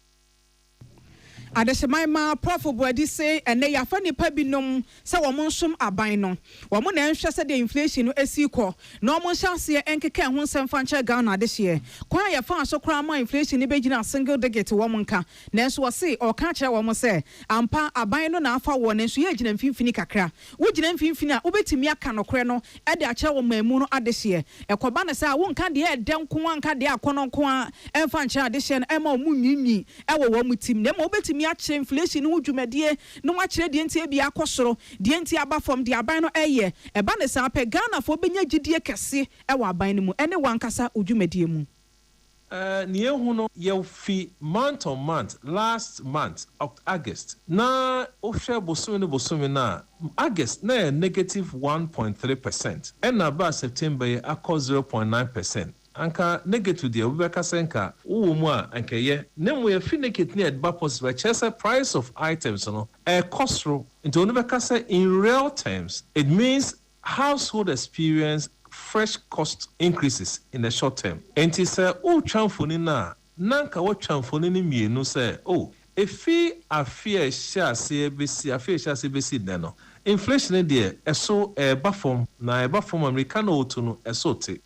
Adeshemaima Prof Bwadi say ene yafa nipa binom se wo monsom aban no wo mo na nhwe se de inflation no esiko na wo monhyase enkeka ho nsɛmfa nkyɛ Ghana adehye kwa yafa so kra ma inflation ne begina single digit wo monka na nso wo se o ka kyerɛ wo mo se ampa aban no na afa wo na nso ye gina mfimfini kakra wo gina mfimfini a wobetimi aka no kore no e de akyerɛ wo mamu no adehye ekoba ne sa wo nka de e de nko anka de akono nko a emfa nkyɛ adehye no e ma mu nwinwi e wo wo mutim na ma wobetimi achire inflation no dwumadie no achire de ntia bia akosoro de ntia aba fam de aban no eye eba ne sa pe Ghana fo benya gidie kese e wa aban no mu ene wankasa odwumadie mu
ni ehu no ye fi month on month last month of August na ohwe bosomi na August na negative 1.3% and about September akọ 0.9%. Anka negative there we kasenka mu a anka ye nemu ye finicate ne adba possible chese price of items no costro into no be in real terms it means household experience fresh cost increases in the short term enti say o twamfoni na nanka wo twamfoni ni mienu say oh efi afia hyase besi de no inflation there eso eba form America no to no eso te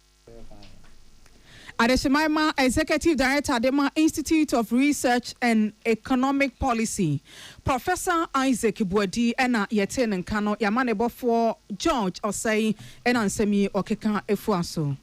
Adeshemaima Executive Director Adema Institute of Research and Economic Policy Professor Isaac Bwadi ena yeten nkano yamanebo for George Osei ena nsemi okeka efuaso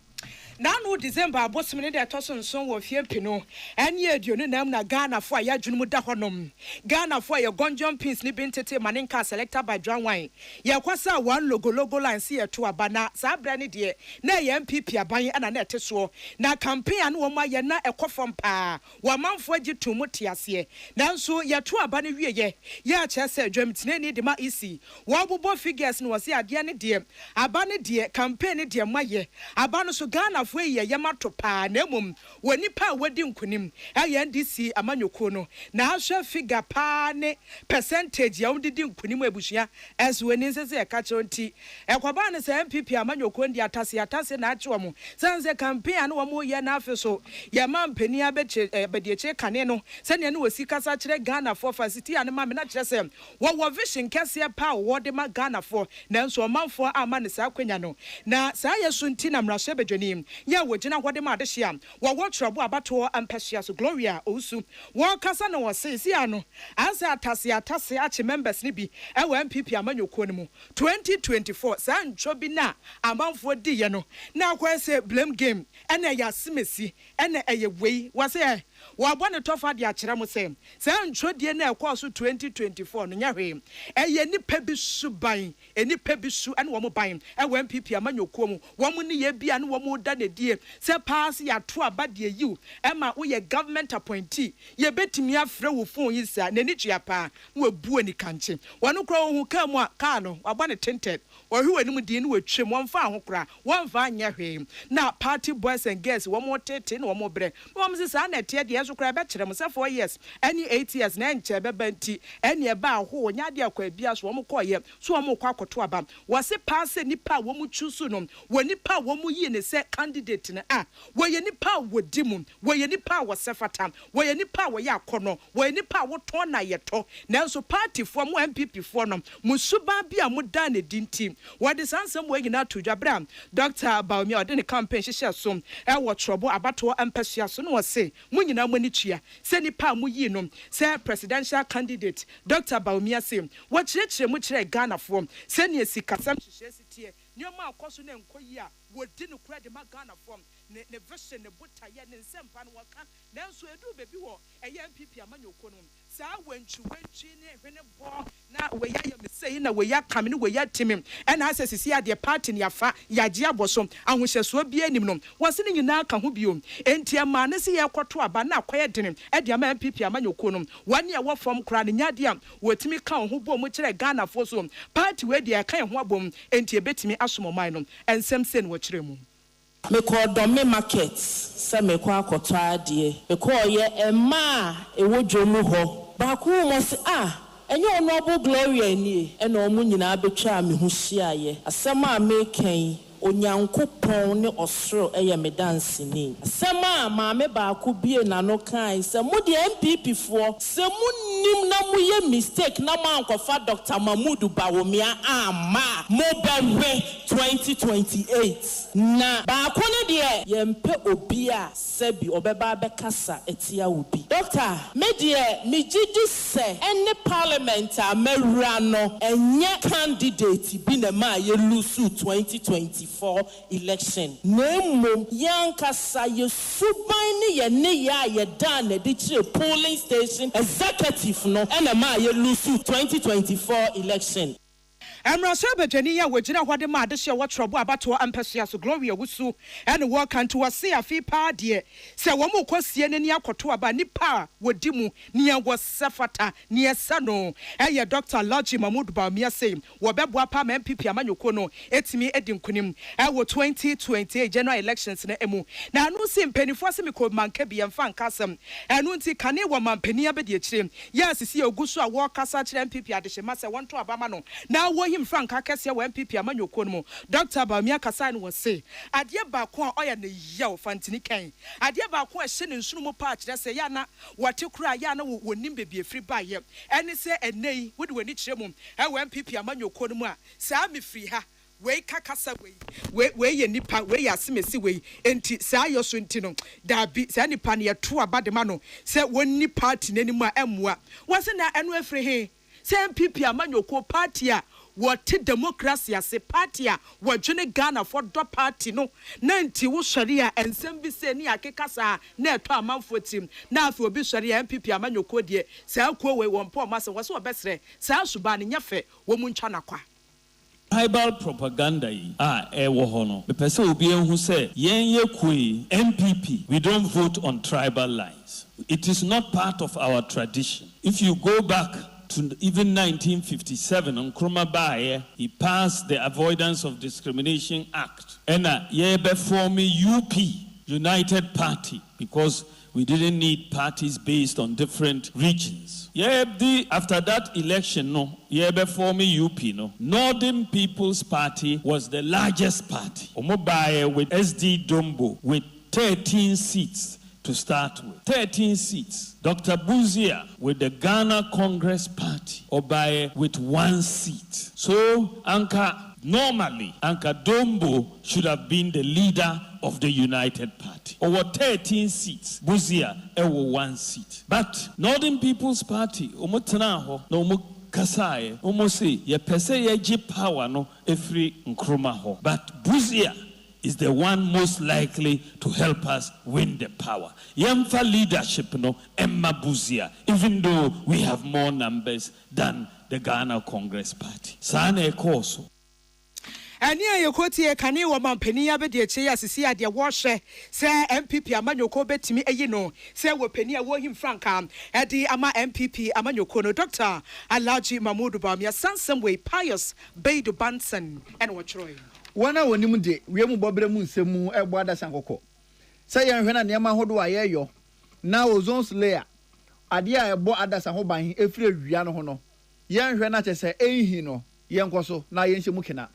Nanu December abosomne de atoso nson wo fie pino enye aduonu nam na Ghana fo ya dwunu mu da honom Ghana fo ya gonjon pins ni bintete manenka selected by John Wine ye kwasa one logo line see to abana sa bra ne de na ye MPP aban ana na eteso na campaign anu wo ma ye na ekofom pa wo manfo agitu mu tiase nanso ye to abane wie ye a chese dwamtine ni de ma isi wo bobo figures no wo se ade ne de abane de campaign de ma ye abano so Ghana fo ye yema to pa na mum woni pa wadi nkunim aye ndc amanyoko no na ahwe figure pa ne percentage ya wodi nkunim abusua as woni nsese e ka chonti ekwoba ne se MPP amanyoko ndi atase na achewo mo sanse campaign no wo ye na afeso ye mampani abeche bedieche kane no se ne no wasi kasa kire Ghana for facility ane ma me na kire se wo vision kese pa wo de ma Ghana for na nso manfo ama ne sa kwanya no na sa ye sunti na mrahye bedwani ye wo gina hode ma adehia wo trobo abato ampehia so Gloria Ousu wo kasa na wo se si ano ansa atase ache members ni bi e wo MPP amanyoko ni mu 2024 sa ntwo bi na amanfo di ye no na kwa se blame game ene ya simesi ene eye wei wo se wo abone tofa de akere mo se sa ntwo die na ekọ so 2024 no nya hwe eye nipa bi suban enipa bi su ene wo mo ban e wo MPP amanyoko mu wo mo ni ye bia ne wo mo da na die se pass ya to abade yiu e ma wo ye government appointee ye betimi afre wo phone yi sa na ni tua pa wo bu ani kanche wono kro wo hu ka mu a ka no abone tinted wo hwe wani mu die ne wo twem wo mfa ho kra wo mfa anya hwe na party boys and girls wo mo tete ne wo mo bre wo mo se sa na tie de so kra be kire mo se 4 years any 8 years na nche be banti any e ba ho nya de akwa bia so wo mo koye so wo mo kwa akoto aba wo se pass nipa wo mo chusu no wo nipa wo mo yi ne se candidate ne wo ye nipa wo dimu wo ye nipa wo sefata wo ye nipa wo ya akono wo ye nipa wo ton na yeto nanso party fo mo MPP fo no musuba bia mo da ne dinti wo de sansam wo nyina to dwabra Dr. Baumi o de ne campaign hyehyɛ so e wo trobo abato ampasua so no wo se mo nyina mo ni tua se nipa mo yi no se presidential candidate Dr. Baumi ase wo kyerɛkyerɛ mo kyerɛ Ghana fo se ne sikasam hyehyɛ sitie nyoma akoso ne nkoyi a wo di no kura de ma Ghana fo ne vision ne botaye ne nsempa no waka nanso edu bebi wo eye MPP amanyoko no saa wanchu ne hwene bo na we ya yemsei na we ya kam ne we ya timi ena asesisi ade party ne yafa yaje aboso ahohyeso bi anim no wose ne nyina ka ho bio enti ama ne se ye kwoto aba na akoye dene ede ama MPP amanyoko no wane ye wo fom kra ne nyade a wotimi ka ho bo mu kire Ghana fo so party we de kan ho abom enti ebetimi asomoman no ensem se ne wo kire mu
me call Domi market se me kwa akoto ade me call ye ema ewo dwomu ho ba ku mo se enye Honorable Gloria ni e na omu nyina betwa me ho hia ye asem a me kan onyankopon ne osoro eye me dance ni asem a maame ba ku bie na no kan se mu de MPP fo se mu nim na mu ye mistake na ma ankofa Dr. Mahmoud Bawumia ama mo bewe 2028 na ba ku ne de yempe obi a sebi obeba bekasa etia obi doctor me de me gidi se any parliament a mewura no enye candidate bi na ma ye lose 2024 election nemo yankasa ye suban ne ye ne ya ye dan na de kire polling station executive no ena ma ye lose 2024 election
Emrasa bedwani ya wogina hwade ma adehye wo trobo abato ampasua so Gloria Ousu ene wo kan to wase afi pa de se wo mo kosie nani akoto aba nipa wodi mu ne wo sefata ne esano eye Dr. Lodge Mahmoud Bawumia say wo beboa pa ma MPP amanyoko no etimi edinkunim wo 2028 general elections na emu na anu si mpanifo se meko manka bi emfa nkasem anu nti kane wo mampani abedi akire ya sisi ogusu a wo kasa kire MPP adehye ma se wonto abama no na wo him Frank akese wa MPP amanyoko no Dr. Bawumia kasa no say ade ba ko a oya na yaw fantini kan ade ba ko a hye ne nsunu mo pa akire se ya na wote kura ya na wonim bebi efri ba ye ene se enei wodi wani kire mu e wa MPP amanyoko no mu a saa me fri ha we kakasa we ye nipa we ya semesi we enti saa yoso enti no da bi saa nipa ne to abadema no se woni party nanimu a emua wose na eno afri he se MPP amanyoko party a what democracy as a party what Johnny Ghana for the party no nanti wo sharia ensem bi se ni akekasa na eto amanfo tim na afi obi sharia MPP amanyoko de saa ko we won po ma se wo se obesre saa suba ne nyafe wo mu ntwa nakwa
tribal propaganda yi ewo ho no me pese obi enhu se yen ye koi MPP we don't vote on tribal lines. It is not part of our tradition. If you go back to even 1957 Nkrumah Baye, he passed the Avoidance of Discrimination Act. And yebe form UP, United Party, because we didn't need parties based on different regions. After that election, form UP, Northern People's Party was the largest party. Omobaye with SD Dombo with 13 seats to start with. 13 seats. Dr. Buzia with the Ghana Congress Party. Obaye with 1 seat. So, normally, Anka Dombo should have been the leader of the United Party. Over 13 seats. Buzia, 1 seat. But Northern People's Party, Omotanaho, no Kasaye, Omose, ye pese ye power no every Nkrumah. But Buzia is the one most likely to help us win the power. Yemfa leadership no Emma Buzia, even though we have more numbers than the Ghana Congress Party. Sane Koso.
Ani ayekoti kane wo mampani ya be de che ya sisi ade wo hwe se MPP amanyoko betimi eyino se wo pani a wo him franka e di ama MPP amanyoko no Dr. Alhaji Mahmoud Bawumia Sansam way Pius Beidu Banson and wo chroy
wana wonim de wiemu bobre mu nsemu ebo adasan kokko se ye hwe na nema hodo ayeyo na ozone layer ade a ebo adasan ho ban efire awia no ho no ye hwe na chese enhi no ye nkoso na ye nhye mu kena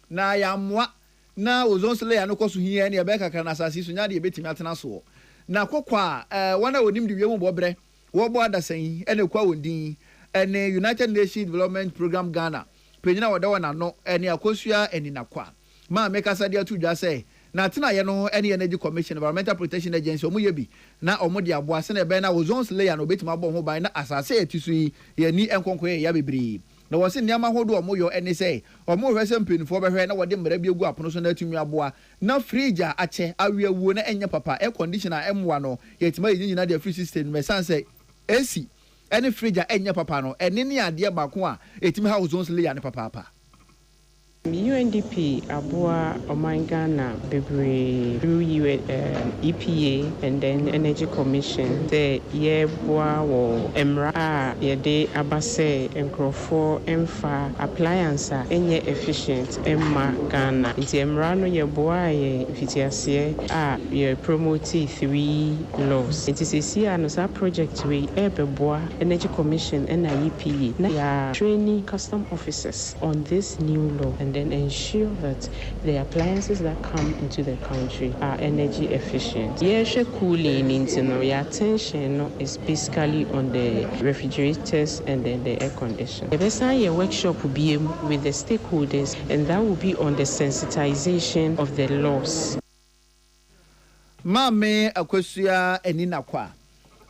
na ya mwa na ozone layer no koso hia ne ebe kakra na asase so nya de betimi atena so na kokwa wana wonim de wiemu bobre wo bo adasan ene kwa wondin ene United Nations Development Program Ghana penyina wodawa na no ene akosua eni nakwa ma meka sadia tu dwa say na tena ye no ene Energy Commission Environmental Protection Agency omo ye bi na omo de aboa se na ebe na ozone layer no betima bo ho ban na asase etisu ye ni enkonko ye ya bebiri na wo se niam ahodo omo yo ene say omo hwese mpinfo behwe na wode mmara bi egu apono so na atumi aboa na fridge ache awiawuo na enya papa air conditioner emwa no yetima yinyina de free system me sanse AC any fridge enya papa no ene ne ade baako a etimi ha ozone layer ne papa
UNDP Abua Omangana Bebre through EPA and then Energy Commission the Yebwa wo Emra Yede Abase Enkrofo Emfa appliance enye efficient Emma Ghana nti Emra no yebwa ye fitiase ye promote 3 laws nti sesi no sa project we ebeboa Energy Commission and EPA na ya training custom officers on this new law and then ensure that the appliances that come into the country are energy efficient. Yes, cooling your attention is basically on the refrigerators and then the air conditioning. The best workshop will be with the stakeholders and that will be on the sensitization of the laws.
Mame Akwesua Eninakwa,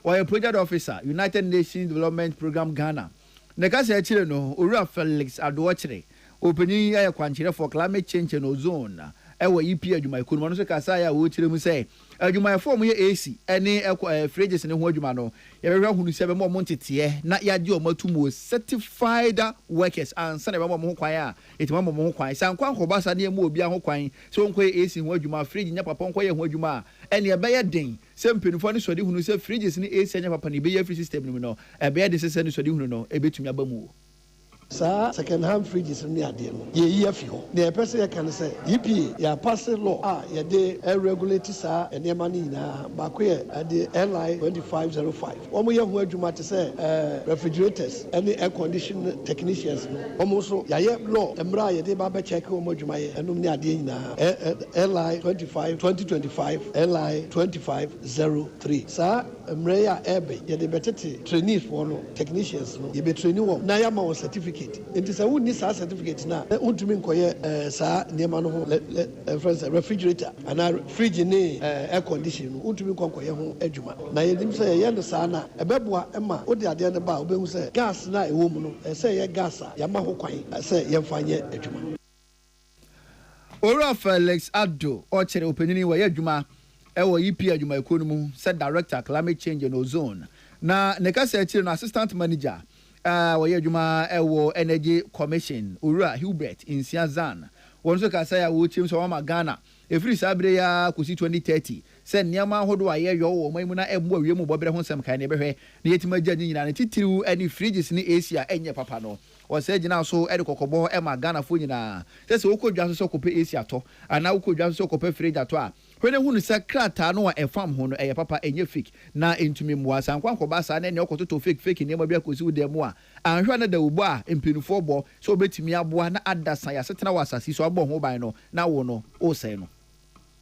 or a project officer, United Nations Development Program Ghana. Nekase achire no, Ura Felix Aduachire. Opening a quantity for climate change and ozone. Ewa EP adwuma ekunu no so kasa ya wo kire mu say adwuma form ye AC ene fridges ne ho adwuma no ye behwa hunu se be mo ntete na ya de o matumo certified workers and sane be mo ho kwan a etima mo ho kwan san kwan ko basa ne mu obi ho kwan so nko AC ho adwuma fridge nya papa nko ye ho adwuma ene e be ye den se mpenufo ne so de hunu se fridges ne AC nya papa ne be ye free system no no e be ye de se ne so de hunu no e betumi abamu
second hand fridges in the idea. Ye fio. The person can say, EPA, ya pass a law, ya de regulators and your money na Bakuya at the LI 2505. Omo word you might say, refrigerators and the air conditioning technicians. Almost ya law, Embra, de Baba check Omojumaya, and Umnia Dina, LI 2025, LI 2503. Sir, Mrea Abbey, ya de better trainees for technicians, you be training Nayama certificate. It is a wood need certificate now. Ultimate koye sa niema no ho refrigerator and a fridge ne air condition. Ultimate koye ho adwuma. Na yedim say ye no sa na ebeboa ema odi ade ne ba obehu say gas na ewo mu no say ye gas a ya ma ho kwan say ye mfanye adwuma.
Ora Felix Ado o chere openini wa ye adwuma ewo EP adwuma ekonu mu said director climate change and ozone. Na nekasa chere no assistant manager waya juma ewo Energy Commission Ura Hubert Insiazan wonso kasa ya wo chim so wa Ghana every sabre ya kusi 2030 sɛ nneɛma ahodoɔ a yɛyɛ wɔ ɔman mu na ɛmmoa wiem bɔbrɛ ho nsɛm kan ne bɛhwɛ na yɛtumi agya ne nyinaa ne titiriw ne fridges ne AC a ɛnyɛ papa no wɔsɛ gyina so ɛde kɔkɔbɔ ɛma Ghanafoɔ nyinaa sɛ wokɔ dwa so sɛ kɔpɛ AC atɔ anaa wokɔ dwa so sɛ kɔpɛ fridge atɔ a hwene hunu sɛ krataa no a ɛfam ho no ɛyɛ papa ɛnyɛ fake na entumi mmoa sankwa nkɔba saa na ne ɔkɔtotɔ fake nneɛma bi akɔsi wo dɛm mu a anhwɛ na da wo a mpenifoɔ bɔ sɛ obetumi aboa na ada san yɛasetena wɔ asase so abɔ ho ban no na wo no o sɛ no.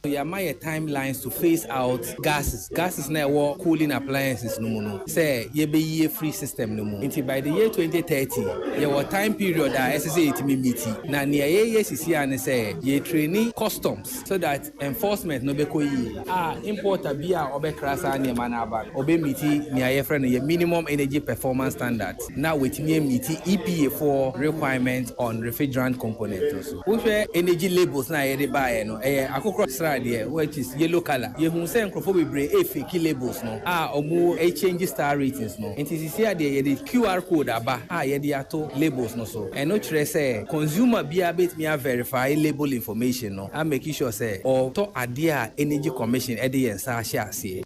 We are my timelines to phase out gases. Gases na war cooling appliances no more. Say ye be ye free system no more. Until by the year 2030, ye war time period that SSA it meet. Na near ye sisi and say ye training customs so that enforcement no be ko ye. Importer bia obe krasa ne manaba. Obe miti near ye friend ye minimum energy performance standards. Now with me miti EPA for requirements on refrigerant components. Which energy labels na ye buy no. Akokro which is yellow color. You who say microphobia fake labels no. Omu change star ratings no. And this is here the QR code aba. Ye the ato labels no so. And no say consumer be a bit me verify label information no. I make sure say or to adia energy commission edi and sa share see.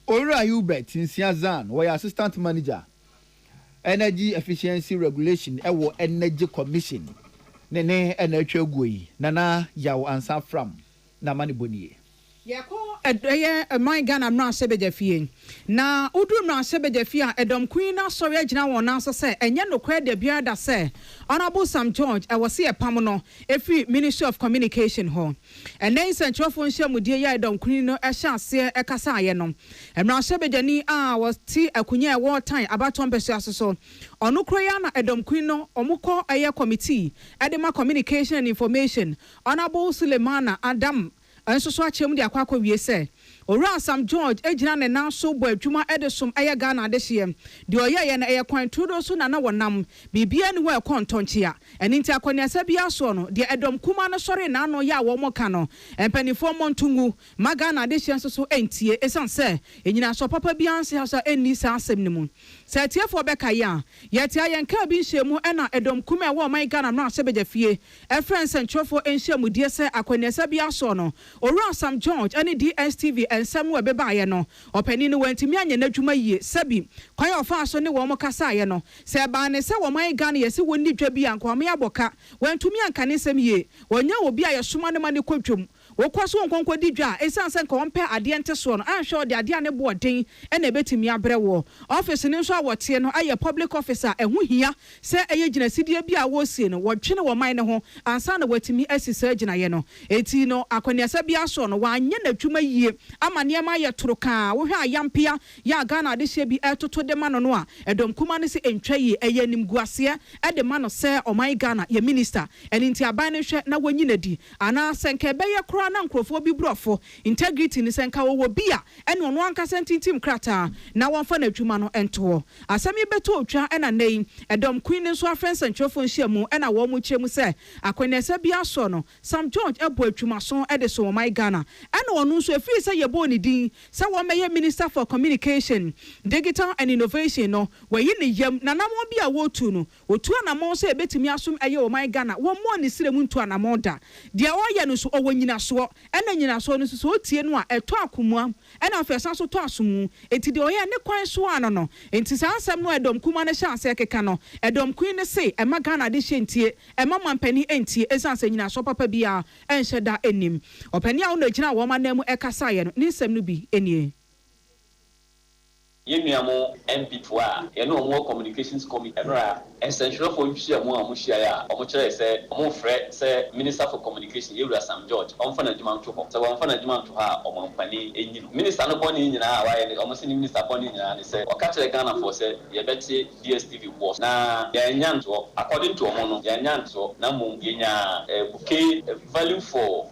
Ora Hubert Nsiazan, we assistant manager. Energy efficiency regulation ewo energy commission. Nene energy gui. Nana yaw ansa from. Na mani boniye yako my Ghana na sebejafie na udru na sebejafie edom queen na sori agina won na so se enye no kwa de bia da se honorable Sam George e wose epam no efi Ministry of Communication ho enen sentrofo nhyiamudie ya edom queen no ehya ase ekasa aye no emra sebejani was ti akunya e war time abaton pesu asoso onu kroya na edom queen no omukọ eye committee edema communication and information honorable Sulemana Adam enso so achem de akwakọ wie se Ora Sam George ejina ne nan so bo adwuma edesom eye Ghana adehye de oyeye na eye kwan tudo so na wonam bibia ne wo ekontonchia eni nti akwaniasa bia so no de edom kuma no sori na no ya wo moka no empanifo montungu Ghana adehye so entie esan se enyina so papa bia anse ha so enni sa asem ne mu se tiefo beka ya yete ayenka bi nhyiemu ena edom kuma e wo man Ghana no asebeja fie e friends entrofo enhyiemu die se akwaniasa bia so no Ora Sam George eni DSTV ensam we beba ye no opani no wantimi anya n'adwuma yie sabi kwan ofa so ne wo mo kasa ye no se ba ne se wo man Ghana ye se wonni dwa bi anko me aboka wantumi anka ne sem yie wonya obi a ye soma ne ma ne kwadwom wokwaso nkonko di dwa esanse nka wonpe ade ente so no anhwe de ade ane boden ena betimi abre wo office ne nso awote no aye public officer ehu hia se eye gina sidie bi a wo sie no wodwene wo man ne ho ansa na watimi asisa gina ye no eti no akwaniasa bi aso no wanye n'adwuma yie amane ma ye toroka wo hwe ayampia ya Ghana de hye bi etoto de ma no a edom kuma ne se entwa yi eye nim guase de ma no se oman Ghana ye minister eni nti aban ne hwe na wanyi nadi ana senke beye kro na nkrofo bi brofo integrity ni senka wo bia ene ono anka sentintim krata na wonfa na adwuma no ento asemi beto otwa ena nei edom queen nso afense ntrofo nhyiamu ena wo mu kyemu se akwenesa bia so no Sam George ebo adwuma so de so my Ghana ena ono nso efiri se yebo ni din se wo meye Minister for Communication Digital and Innovation no wayi ne yam na namo bia wo tu no otu anamo so ebetimi asom eye wo my Ghana wo mo ni sire mu ntu anamo da de wo ye no so owanyina so ena nyina so no so otie no a eto akomua ena afesa so to asomu enti de oye ne kwan so ano no enti sa asem no edom kuma ne hya ase keka no edom queen ne se ema Ghana de hyentie ema mampani entie esanse nyina so papa bia enhyeda enim opani a wo na gyina wo manam ekasa ye no ni nsem no bi enie
Yemiamo MP2 ye no mo communications committee era essential for nhyiamu a mo hia ya o mo kire se o mo frɛ se Minister for Communication Ewura Sam George on fa na dwuma nto ho se won fa na dwuma nto ha o mo mpani enyi minister no boni nyina a wa ye o mo se ni minister boni nyina ne se o ka kire Ghana for se ye beti DSTV boss na ye nya nto according to o mo no ye nya nto na mo ye nya bouquet value for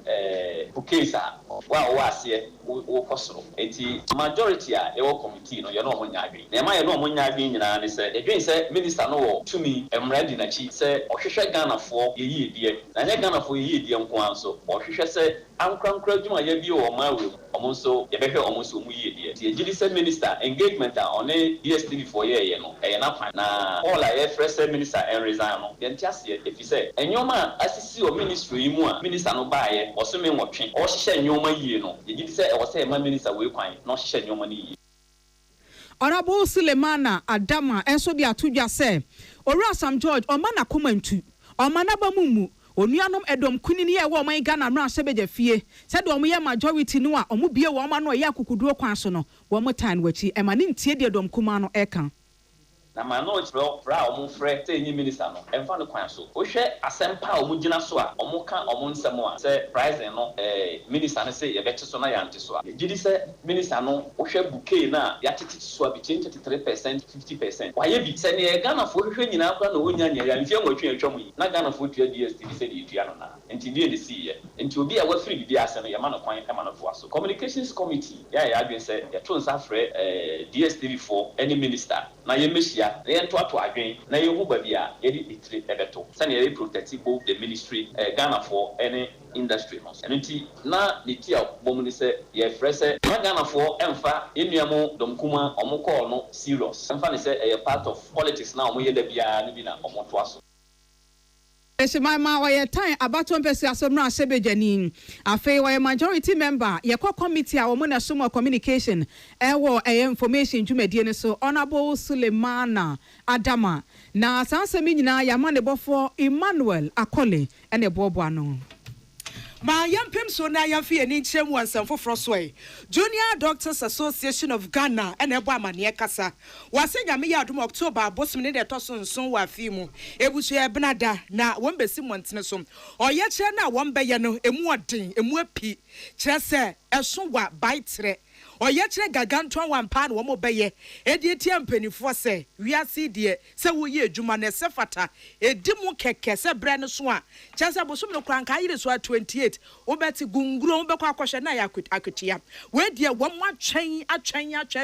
bouquets a wa ase wo kosoro enti majority a e wo committee no no mo nyaadwe na ma ye no mo nyaadwe nyina ne se edwen se minister no wo tumi emradi na chi se ohwehwe Ghana fo ye yie die na nye Ghana fo ye yie die nko anso ohwehwe se ankra dwuma ye bi o ma we omo so ye behwe omo so mu yie die ye gidi minister engagement on DSTV for ye no e na fa na all I fresh minister and resign no ye ntiase e fi say enyoma asisi o ministry mu a minister no ba ye o so me nwotwe o hye enyoma yie no ye gidi say e wo say ma minister we kwan no hye enyoma no yie.
Honorable Sulemana Adama enso bi atudwa se Owura Sam George omana komantu omana bamumu onuanom edom kunini ye wo man Ghana mra sebeje fie se do omo ye majority no a omo bie wo ma no ye akukuduro kwan so no wo mo tan wachi e ma ne ntie de edom kuma no Akan
na ma no fra omo frɛ say nyi minister no emfa no kwan so wo hwɛ asempa omo gina so a omo ka omo nsɛm a sɛ pricing no minister no say ye bɛte so na ya nte so a gidi sɛ minister no wo hwɛ bouquet na ya tete so a bi 33% 50% wa ye bi sɛ ne Ghana fo hwɛ nyina kwa na wonya nya ya mfie nwatwe atwam yi na Ghana fo tua DSTV sɛ de tua no na enti die ne si ye enti obi a wafiri bi ase no ye ma no kwan e ma no fo so communications committee ya adwen sɛ ye to nsa frɛ DSTV for any minister na ye mehia na to adwen na ye hu ba bia ye di itire ebeto sɛ ne ye protect both the ministry Ghana for any industry no enti na ne tia bom ni sɛ ye frɛ sɛ na Ghana for emfa enuamo domkuma omo call no serious emfa ne sɛ e part of politics na omo ye da bia no bi na omo to aso.
Eshimama waye time abato mpesi asomra sebejani afei waye majority member ye committee a wo na sumo communication ewo information dwumadie ne so Honorable Sulemana Adama na sansemi nyina ya mane bofo Emmanuel Akole ene bobo ano
ma yampem so na yamfi eni nkyem wansam foforo so e Junior Doctors Association of Ghana ene ebo amane kasa wase nyame ya adom October abosom ne de toso nson wa afi mu ebusu e benada na won besi montene so oye kire na won beye no emu odin emu api kire se eso wa baitre oye kire gaganto wampa na wo mo beye edi etia mpanifo se wiase die se wo ye adwuma na se fata edi mu keke se bre no so a kire se bosom no kranka yire so 28 wo beti gunguro wo bekọ akwhwe na ya akutia we die wo mo atwen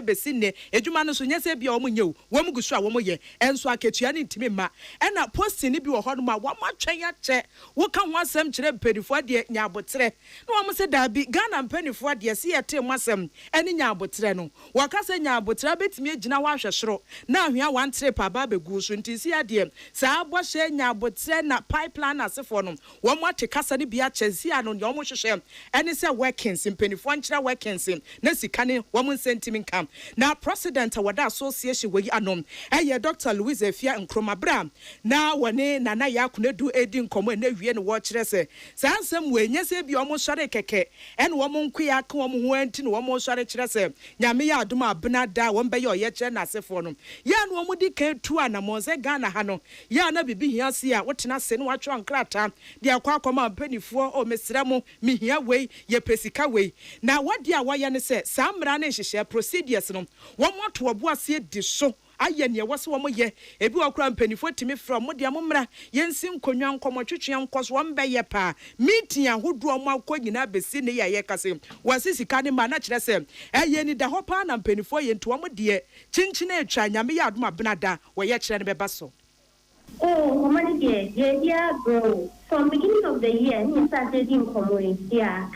besi ne adwuma no so nyese bia wo mo nyew wo mo gusu a wo mo ye enso aketua ne ntimi ma ena post ni bi wo ho no ma wo mo atwen ache wo ka ho asem kire mpanifo die nyabotre na wo mo se da bi Ghana mpanifo die se yete mo asem eni nyabotre no wakase nyabotre betimi agina wa hwehwero na ahwea wan trip aba begu so ntisi ade sa abɔhye nyabotre na pipeline asefo no wo mo ate kasa ne bia chezi ano ne wo mo hwehwe eni se workings mpanifo nkyira workings na sika ne wo mo sentiment kam na president wada association we anom eye Dr. Louise Efia Nkromabra na wone nana yakunedu edi nkomo na wie ne wo kire se sa ansem we nyese bia wo mo sɔre keke ene wo mo nkuya ka wo mo ho anti ne wo mo sɔre kire se nyame ya adom abena da wo mbe ye oye kire na asefo no ya no wo di kan tu anamo se Ghana ha no ya na bibi hia se a wotena se ne watwo ankrata de akwa akoma mpanifo o mesra mo mihia wei ye pesika wei na wadi a waye ne se samra na nhyehyɛ procedures no wo mo to obo ase di so aye ne wo se wo mo ye ebi wakura mpanifo timi from mo de amomra yensi nkonwa nkomo twetwe nkoso wo mbe ye pa meeting ahodo mo akonyina besi ne ye kase wasi sika ne ma na kire se eye ni da hopa na mpanifo ye nto mo de chinchina atwa nyame ya adom abenada wo ye kire ne beba so.
Oh, Commander, yeah, bro. From beginning of the year, he started in community. Yeah,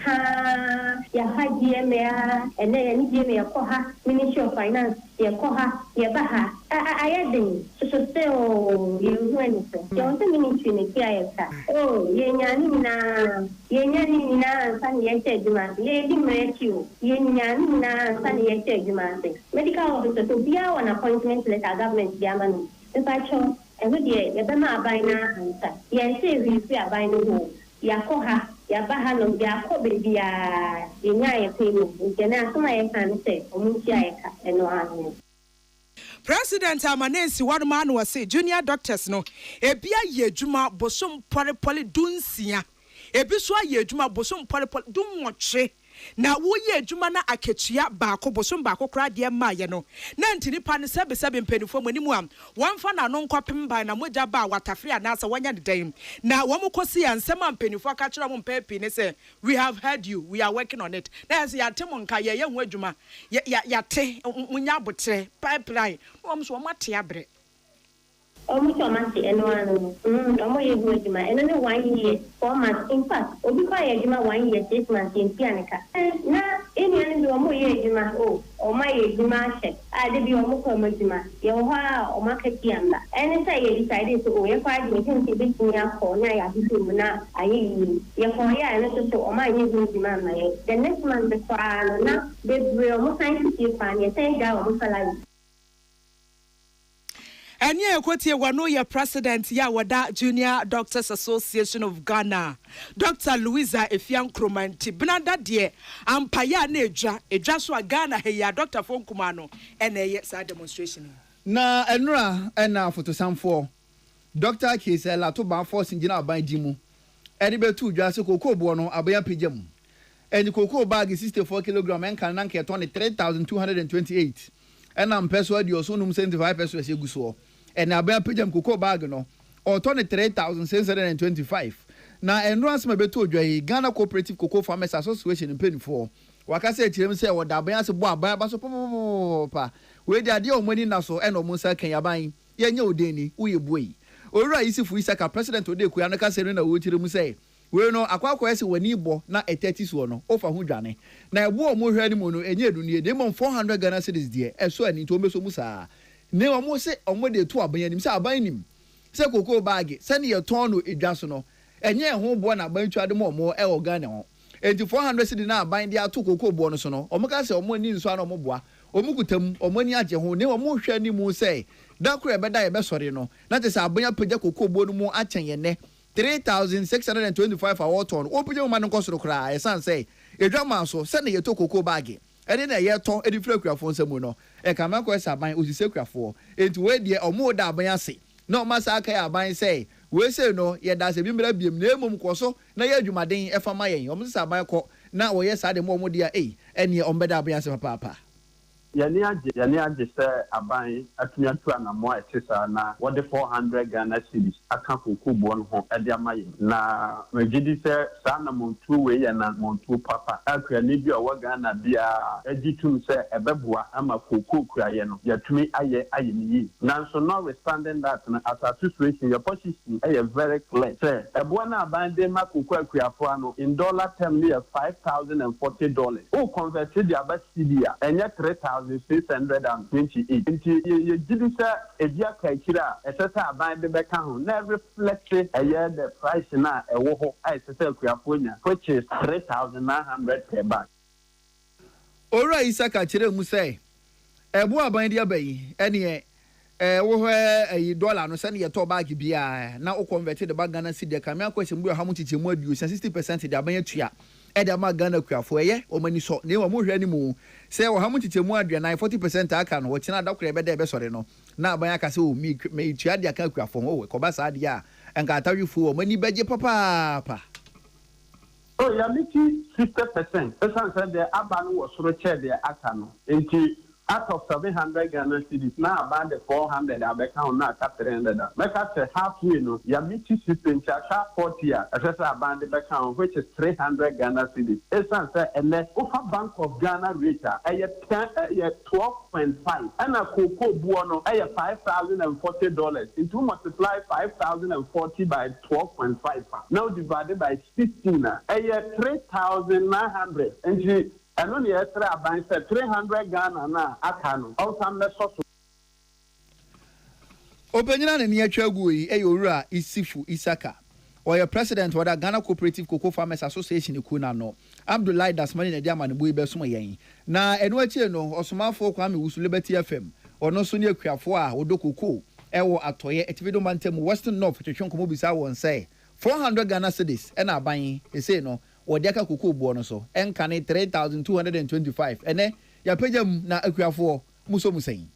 GMA, and then GMA Koha, Ministry of Finance, yeah, Koha, yeah, Baha. I had them. So say, oh, you went. You want the ministry in the Kia. Oh, Yenyanina, Sunny Yetman, Yedi Matthew, Yenyanina, Sunny Yetman. Medical officer to be an appointment letter government, Germany. The patron. And with the Bama Bina answer. Yes, we are buying the Yakoha, Yabahano, Yakobi, Yanya, Janasuma, can say, Omutia, and no.
President Amanensi Wadman was say junior doctors no ebia ye adwuma bosom pole dunsia ebiswa ye adwuma bosom pole dum moche na wo ye adwuma na aketua baako bosom baako kra de ma ye no na ntini pa ne sebe mpanifo manimu am wonfa na no nkopem ban na moja ba watafre anasa wanya dedan na wo mokosi ansem mpanifo aka kira mo mpepi ne say we have heard you, we are working on it na as ya temo nka ye hu adwuma ya te munya botre pipeline wo so mate abre
almost a month and one. Almost a good man, and only 1 year, 4 months. In fact, or be quiet, 1 year, 6 months in Pianica. Now, any one more year, or my age, check. I did be almost a month, your or market yamba. And say you decided to go a 5 minutes to be me up for Naya, I your 4 years, and so my years, the next month, the fire, now, they will almost time to see fine, you say, down for life.
And yeah, Kotia Wano, your president, Wada Junior Doctors Association of Ghana, Dr. Louisa Efian Kromanti, Benada dear, and Paya Neja, a Joshua Ghana, hey, Dr. Fonkumano, and a yes, demonstration. Na
Enra, and now for to some four. Dr. Kisela to ban force in Jina by Jimu. Edible 2 Jasso Coco Bono, Abaya Pijam. And the cocoa bag is 64 kilogram and can anchor 3,228. And I'm persuaded your sonum 75 pesos a guso. And Abaya Pijam cocoa bag no, or 23,625. Now, and runs my beto Ghana Cooperative Cocoa Farmers Association in Penny 4. Wakase chim say what Dabaya se boa ba so papa. We the idea of money naso and almost can yabai. Yanyo deni, we boy. Ora isi fu isaka president ode ku anaka sere na wo tire mu say. We no akwakwa ese wani bo na 30 so no ofa ho dwane. Na ebo o mo hwa ni mu no enye edunie de mo 400 Ghana cedis de. Eso ani to meso mu saa. Ne o mo se o mo de to aban nim se aban nim. Se cocoa bag se ne ye ton no edwa so no. Enye ho bo na aban twa de mo mo e o Ghana ho. Enti 400 cedis na aban de ato cocoa bo no so no. O mo ka se o mo ni nso ana o mo boa. O mu kutam o mo ni age ho ne o mo hwa ni mu say. Da kura beda ye be sori no. Na te se aban apagya cocoa bo no mu achen ye ne. 3,625 for ton. Open your man cost to cry. A son say, a drama so send ye to cocoa baggy. And then a year ton, a different for some mono. A camera quest are buying Uzi Secra for. Into where dear or more da by say. No massacre buying say. We say no, yet that's a bimble beam name coso. Na ye you madin F. Mayan, or Mr. Michael. Now, yes, I the more dear A. And ye on better be as a papa.
Yani aje sɛ aban atumi atu anamo a ɛte saa na wɔde 400 Ghana cedis aka kokoboɔ no ho ɛde ama yɛn na magyedi sɛ saa namontuo wei yɛ namontuo papa akuane bi a ɔwɔ Ghana bia agye tum sɛ ɛbɛboa ama koko kurayɛ no yɛtumi ayɛ ne yie nanso notwithstanding that na as a situation your position ɛyɛ very clear sɛ ɛboa na aban de ma koko akuafoɔ no in dollar term no yɛ $5,040 o convert de aba cedi a ɛnyɛ 3,628. Nti ye gidi sɛ ebi aka akira ɛsɛ sɛ aban de bɛka ho na reflect ɛyɛ the price na ɛwɔ hɔ a ɛsɛ sɛ akuafoɔ nya which is 3,900 per bag.
Ora isaka kire mu sɛ ɛbo aban de abayi ɛne wo hɔ ɛyi dollar no sɛ ne yɛtɔ bag bia na o convert the bag Ghana cedi ka me akwese mbu ha mu tete mu aduo 60% de aban atua Edama Ghana kuafo eye o mani so ne wo mo hwani mu se wo ha mu titemu aduana 40% aka no wo kina da kura ebe da ebe sore no na aban aka se o mi tua de aka kuafo wo ko ba sa de a enka atawifo o mani beje papa
oh ya miki 60% esan say the aban wo soro che de aka no enti out of 700 Ghana cedis now about the 400 abeka na aka 300 make us halfway no ya miti system cha 40 a esa about the beka which is 300 Ghana cedis esan say ele ofa Bank of Ghana rate eye 12.5 and a cocoa buo no eye $5,040 into multiply 5,040 by 12.5 now divided by 16 eye 3,900 and I know the extra about 300 Ghana na akano. Also, meso.
Openyina ne ne atwagu yi eyowura Isifu Isaka. Or your president of the Ghana Cooperative Cocoa Farmers Association Kuna no. Abdullahi Dasmani na dia man boy be so yen. Na eno atie no osomafo Kwame Wusu Liberty FM. Ono so ne akuafo a wodo cocoa ewo atoye etivido mantem Western North twetwe nkomo bisa won say 400 Ghana cedis e na aban e say no Odiaka cocoa buo no so enka ne 3,225 ene ya pejam na akuafo muso musen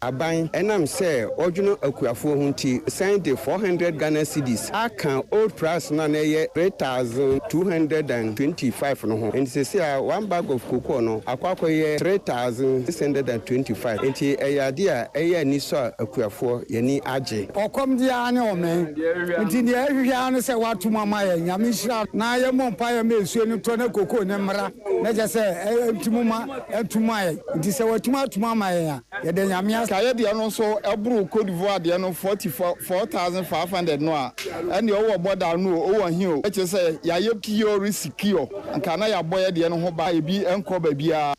Aban enam say ojuno akuafo hunti send the 400 Ghana cedis akan old price na ye 3,225 no ho and say one bag of cocoa no akwakọ ye 3,625 enti eyade a eye ni so akuafo ye ni age
okom dia ne omen enti dia hwehwa no say watu mama ye nyame hira na ye mompa ye mesuo ni to na cocoa ne mra na je say entumuma entumaye enti say watu mama ye ye de nyame
kaye de no so ebru Cote d'Ivoire de no 44,500 no a ene o wo border no o wo hin o e che say ya ye pio risiki nka na ya boye de no ho ba ebi enko ba bia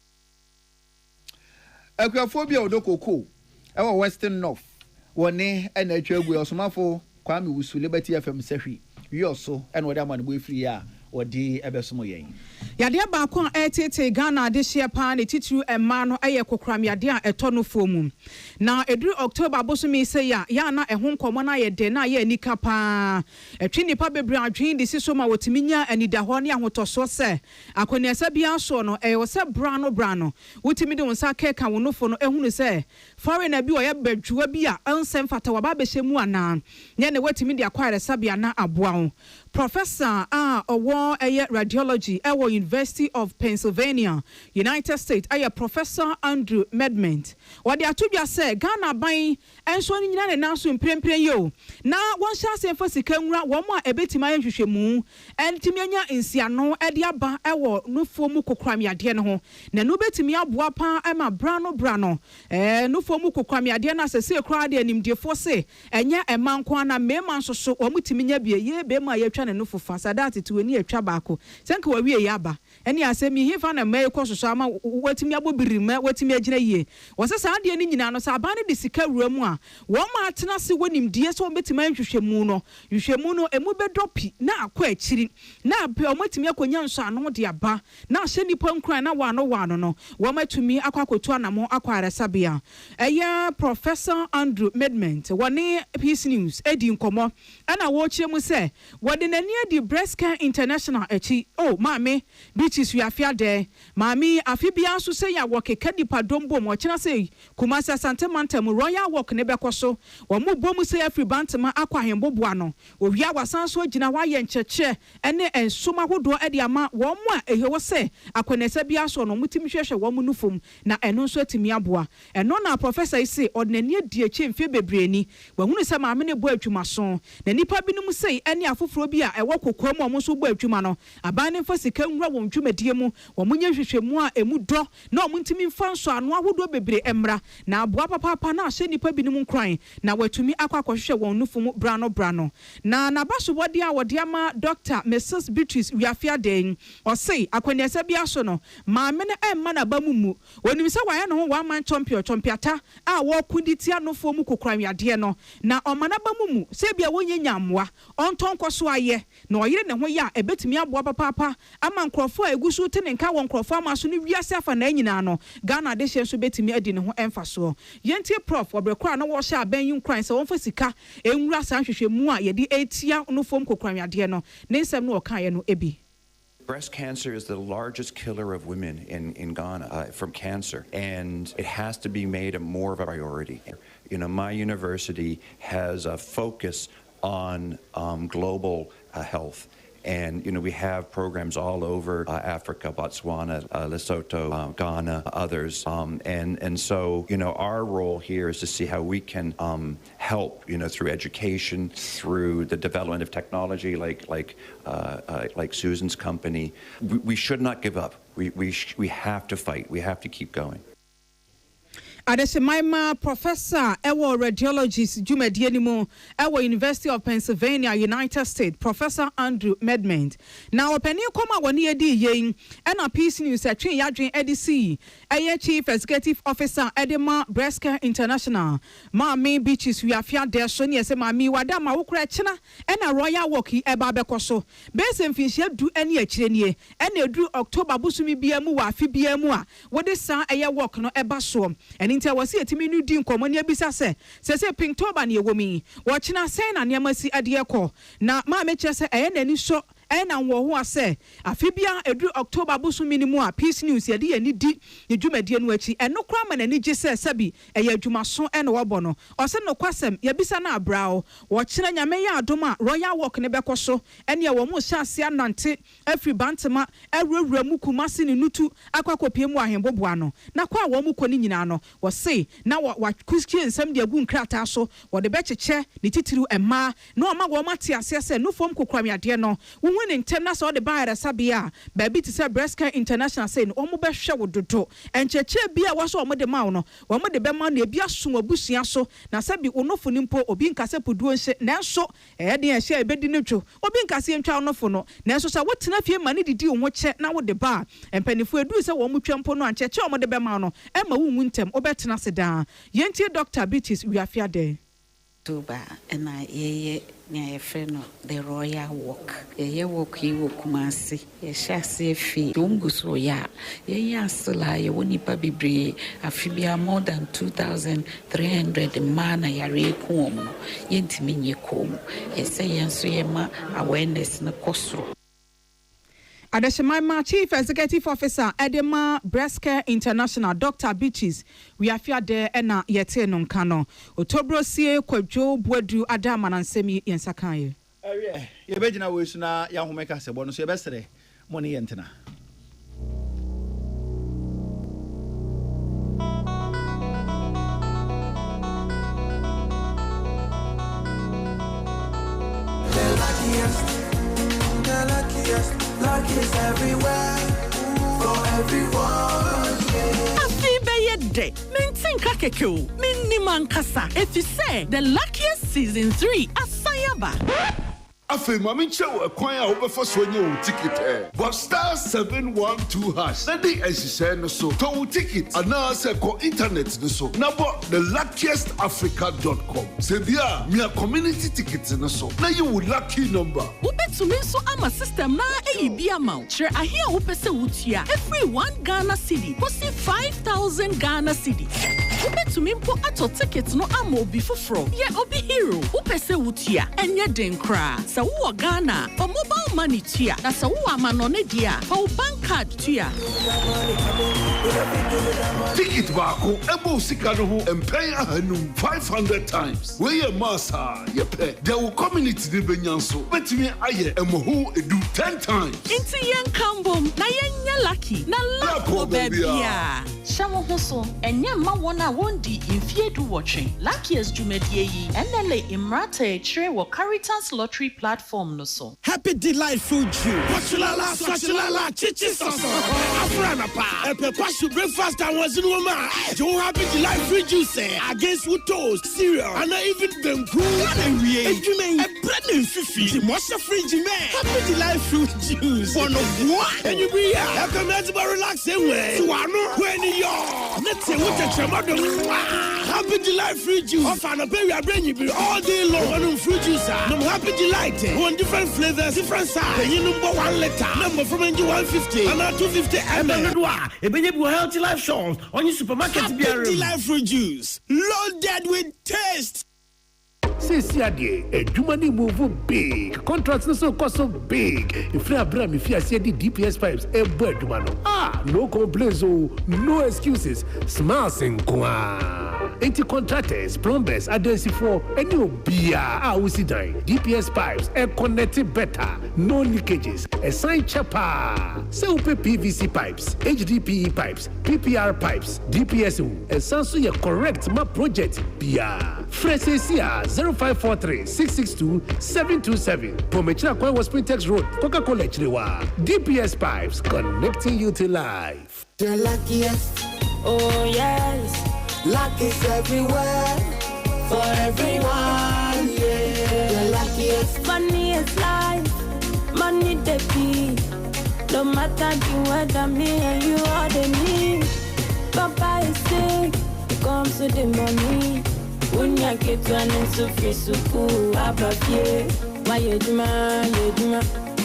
Aquaphobia odokoko ewa Western North woni ena atwa agu osomafo Kwame Wusu Liberty FM sehwi wi oso ena wode amanbo efiri a wodi ebesomo yen
yade ba ko etete Ghana de hye pa ne titru emma no eye kokram yade a eto no fomum na edru October bosomi se ya na ehon komo na ye de na ye anika pa etwi nipa bebre adwen de siso ma wotimi nya anida ho ne ahotoso se akoni asa bia so no wo se brano wotimi de wonsa keka wonofo no ehunu se foreigner bi o ye badwua bi a ansem fata wa ba behye mu ana ne wotimi de akware sabia na aboa ho Professor Owo Radiology at University of Pennsylvania, United States. Professor Andrew Medment. What they are to just say, Ghana buying and so in an announcement yo. Now one shall say for Sikanga, one more a bit my mu and Timania in Siano, Ediaba, Ewo, no formuko cramia diano. Nanubetimia Buapa, Emma Brano, no formuko cramia diana, say crowd and him dear force, and ya a man kwana, Meman so, or Mutimia be a year, be my and no for fasadati to any tobacco. Thank you, we yaba. And ya say me here found a mail cost sama, what me abo birima, what me a ye. Was a Sandy and Indian, Sabani de Sika Rumwa. One martina see when him dear so bet man you shemuno, and mube droppy, now quite chilling. Now, Pelmotimia Konyan son, no dear ba. Now send pon cry now one no. One to me, aqua tuana more acquire sabia. A year Professor Andrew Medment, one near Peace News, Eddie Como, and I watch him say, what in a near the Breast Care International echi oh mami bitches we afia there mami afibia so say ya work kedi padombo mo china say kumasa sante mantem royal work ne bekoso wo mo bomu say afri bantama akwa hembobo ano owi awasan so gina wa ye ncheche ene ensoma hodo e de ama wo mo a ehe wo say akwenesa bia so no mutim hwehwe wo mu nufum na eno so atimi aboa eno na professor say odnani adi eche mfe bebreni wo hunu say mami ne bo adwuma so na nipa binum say ene afoforo bi a ewo kokwa mu omo so bo adwuma no aban ne fa sika nwura wo dwumadie mu wo munye hwehwemu a emu do na omo ntimi mfa nso ano ahodo bebre emra na aboa papa na ahye nipa binum nkran na watumi akwakohwehwe won nufum brano na nabaso body a wode ama Dr. Mrs. Beatrice Wiafia den o say akwaniasa bia so no maame ne emma na bamumu wonim se waye no ho one man champiata a wo kunditi anofo mu kokran yade no na omana bamumu se bia wonye nyamwa onton kwaso aye na oyire ne ho ya ebetumi aboa papa ama nkrofo egusu te ne nka won nkrofo ama so ne wiase afa na nyina no Ghana de hye so betumi adi ne ho emfaso yentie prof obrekra na wo hye aban yin kran se won fa sika enwura san hwehwemu a yedi etia no fom kokran yade no ne nsem no okaye no ebi.
Breast cancer is the largest killer of women in Ghana from cancer, and it has to be made more of a priority. You know, my university has a focus on global health. And, you know, we have programs all over Africa, Botswana, Lesotho, Ghana, others. And so, you know, our role here is to see how we can help, you know, through education, through the development of technology like Susan's company. We should not give up. We have to fight. We have to keep going.
Adesemaima Professor Ewo Radiologist Jumadi Animo Ewo University of Pennsylvania, United States, Professor Andrew Medment. Now openi koma wani edi yen ena Peace News atwe yadwen EDC eye Chief Executive Officer Edema Breast Care International Mami Beaches Wiafia de so ne se mami wada ma wokra china ena Royal Walk eba bekoso base mfinhia du ene akire nie ena edu October busumi bia mu wa afi bia mu a wode sa eye walk no eba so Inter was here to me new din common bisa se pink toba ni womi watching us saying and yamasi adiako na ma mecha se any so ena wo ho ase afibia edu October busu minimu a Peace News ye de ani di ne dwumadie no achi eno kra ma na ni gise sabi eye adwumaso ena wo bono ose no kwasem ye bisa na abrao wo kire nyame ya adoma Royal Walk ne bekoso ene ye wo mu hyase anante afri bantema awurawura mu kumase ne nutu akwakopie mu ahemboboa no na kwa wo mu koni nyina no wo se na wa kuski nsam de agu nkrata so wo de becheche ne titiru emma na o ma wo mate ase se no fom kokramyade no wo winning term na so the buyer sabia baby to say breast care international saying omo be hwe wododo encheche bia wo so omo de ma no omo de be ma na bia so abusua so na sabi onofo nimpo obi nkase poduo nse na so de ehye ebedi ne dwo obi nkase ntwa onofo no na so sa wotena fie ma ne didi wo che na wo de ba empanifo edu se wo mo twampo no ancheche omo de be ma no e ma wo wuntem obetena se da yentie Dr. Beatrice wiafia de
Tuba and I near a friend of the royal walk. Ye walk you kumasi, ye shall say fee, dungus roya, ye sala, ye woni baby afibia more than 2,300 man a yare comb, yentimin ye comb, ye say yensuyema awareness na kosro.
Adeshima Chief Executive Officer Edema Breast Care International Dr. Beatrice we are here there ena yete no nkano Otobro sie kwadwo buadu adama na nsemi yensakaye
ye begina we su na ya homeka sebo no so ye besere mo ne yentena
Luck is everywhere, for everyone, yeah. Happy birthday, Mintinka Keko, Miniman Kasa. If you say the luckiest season 3, Asayaba.
Afe mami chewo ekwan a obefo so nye wo ticket but star 712 hash na dey ehihye no so to ticket ana se ko internet no so na bo thelluckiestafrica.com se bia me community ticket no so na you lucky number
ubetumi so ama system na eyi amount chere ahia wo pese wutua every 1 Ghana cedi posi 5,000 Ghana cedi ubetumi mpo ato ticket no ama obi foforo ye obi hero wo pese wutua enye den kra sa wo Ghana for mobile money tia na sa wo amanone dia for bank card tia
ticket baako ebo sika no ho empay ahanum 500 times we ye massa ye pe there will community de benyanso betimi aye emoho edu 10 times
inti yen kambom na yen lucky na luck bebia shawo hoso enye ma wona wondi infiedu watching luckiest jumedie yi enele imrata chire wo Caritas lottery platform no so
happy delightful June swachilala chichi soso afrana pa epe pashu breakfast and was in woman you happy delightful juice against with toast cereal and even them cool and we a bread and fifi the most fridge man happy delightful juice one of what and you be here come to relax away to when you let's say what the chamado happy delightful juice of an berry brain you be all day long on fruit juice I'm happy delight one different flavors different size you number 1 liter number from 150 and 250 ml e benye bu healthy life shops on your supermarket happy delightful juice loaded with taste.
Sisi adie edumani move big contracts no so cost so big if you abram if you see the DPS pipes e bo eduma no no complaints no excuses smiles nkwa enti contractors plumbers agency for any obia we see die DPS pipes e connected better no leakages a sign chapa say upe PVC pipes HDPE pipes PPR pipes DPS and sanso your correct my project bia fresesia 0543 662 727 Pomechira Kwa was Sprintex Road Coca-Cola Chilewa DPS pipes connecting you to life.
The luckiest, oh yes, luck is everywhere, for everyone, yeah. The luckiest, money is life, money the key. No matter the weather, me and you are the need. Papa is sick, it comes to the money. When you get to an insufficient abafie, my yeduma,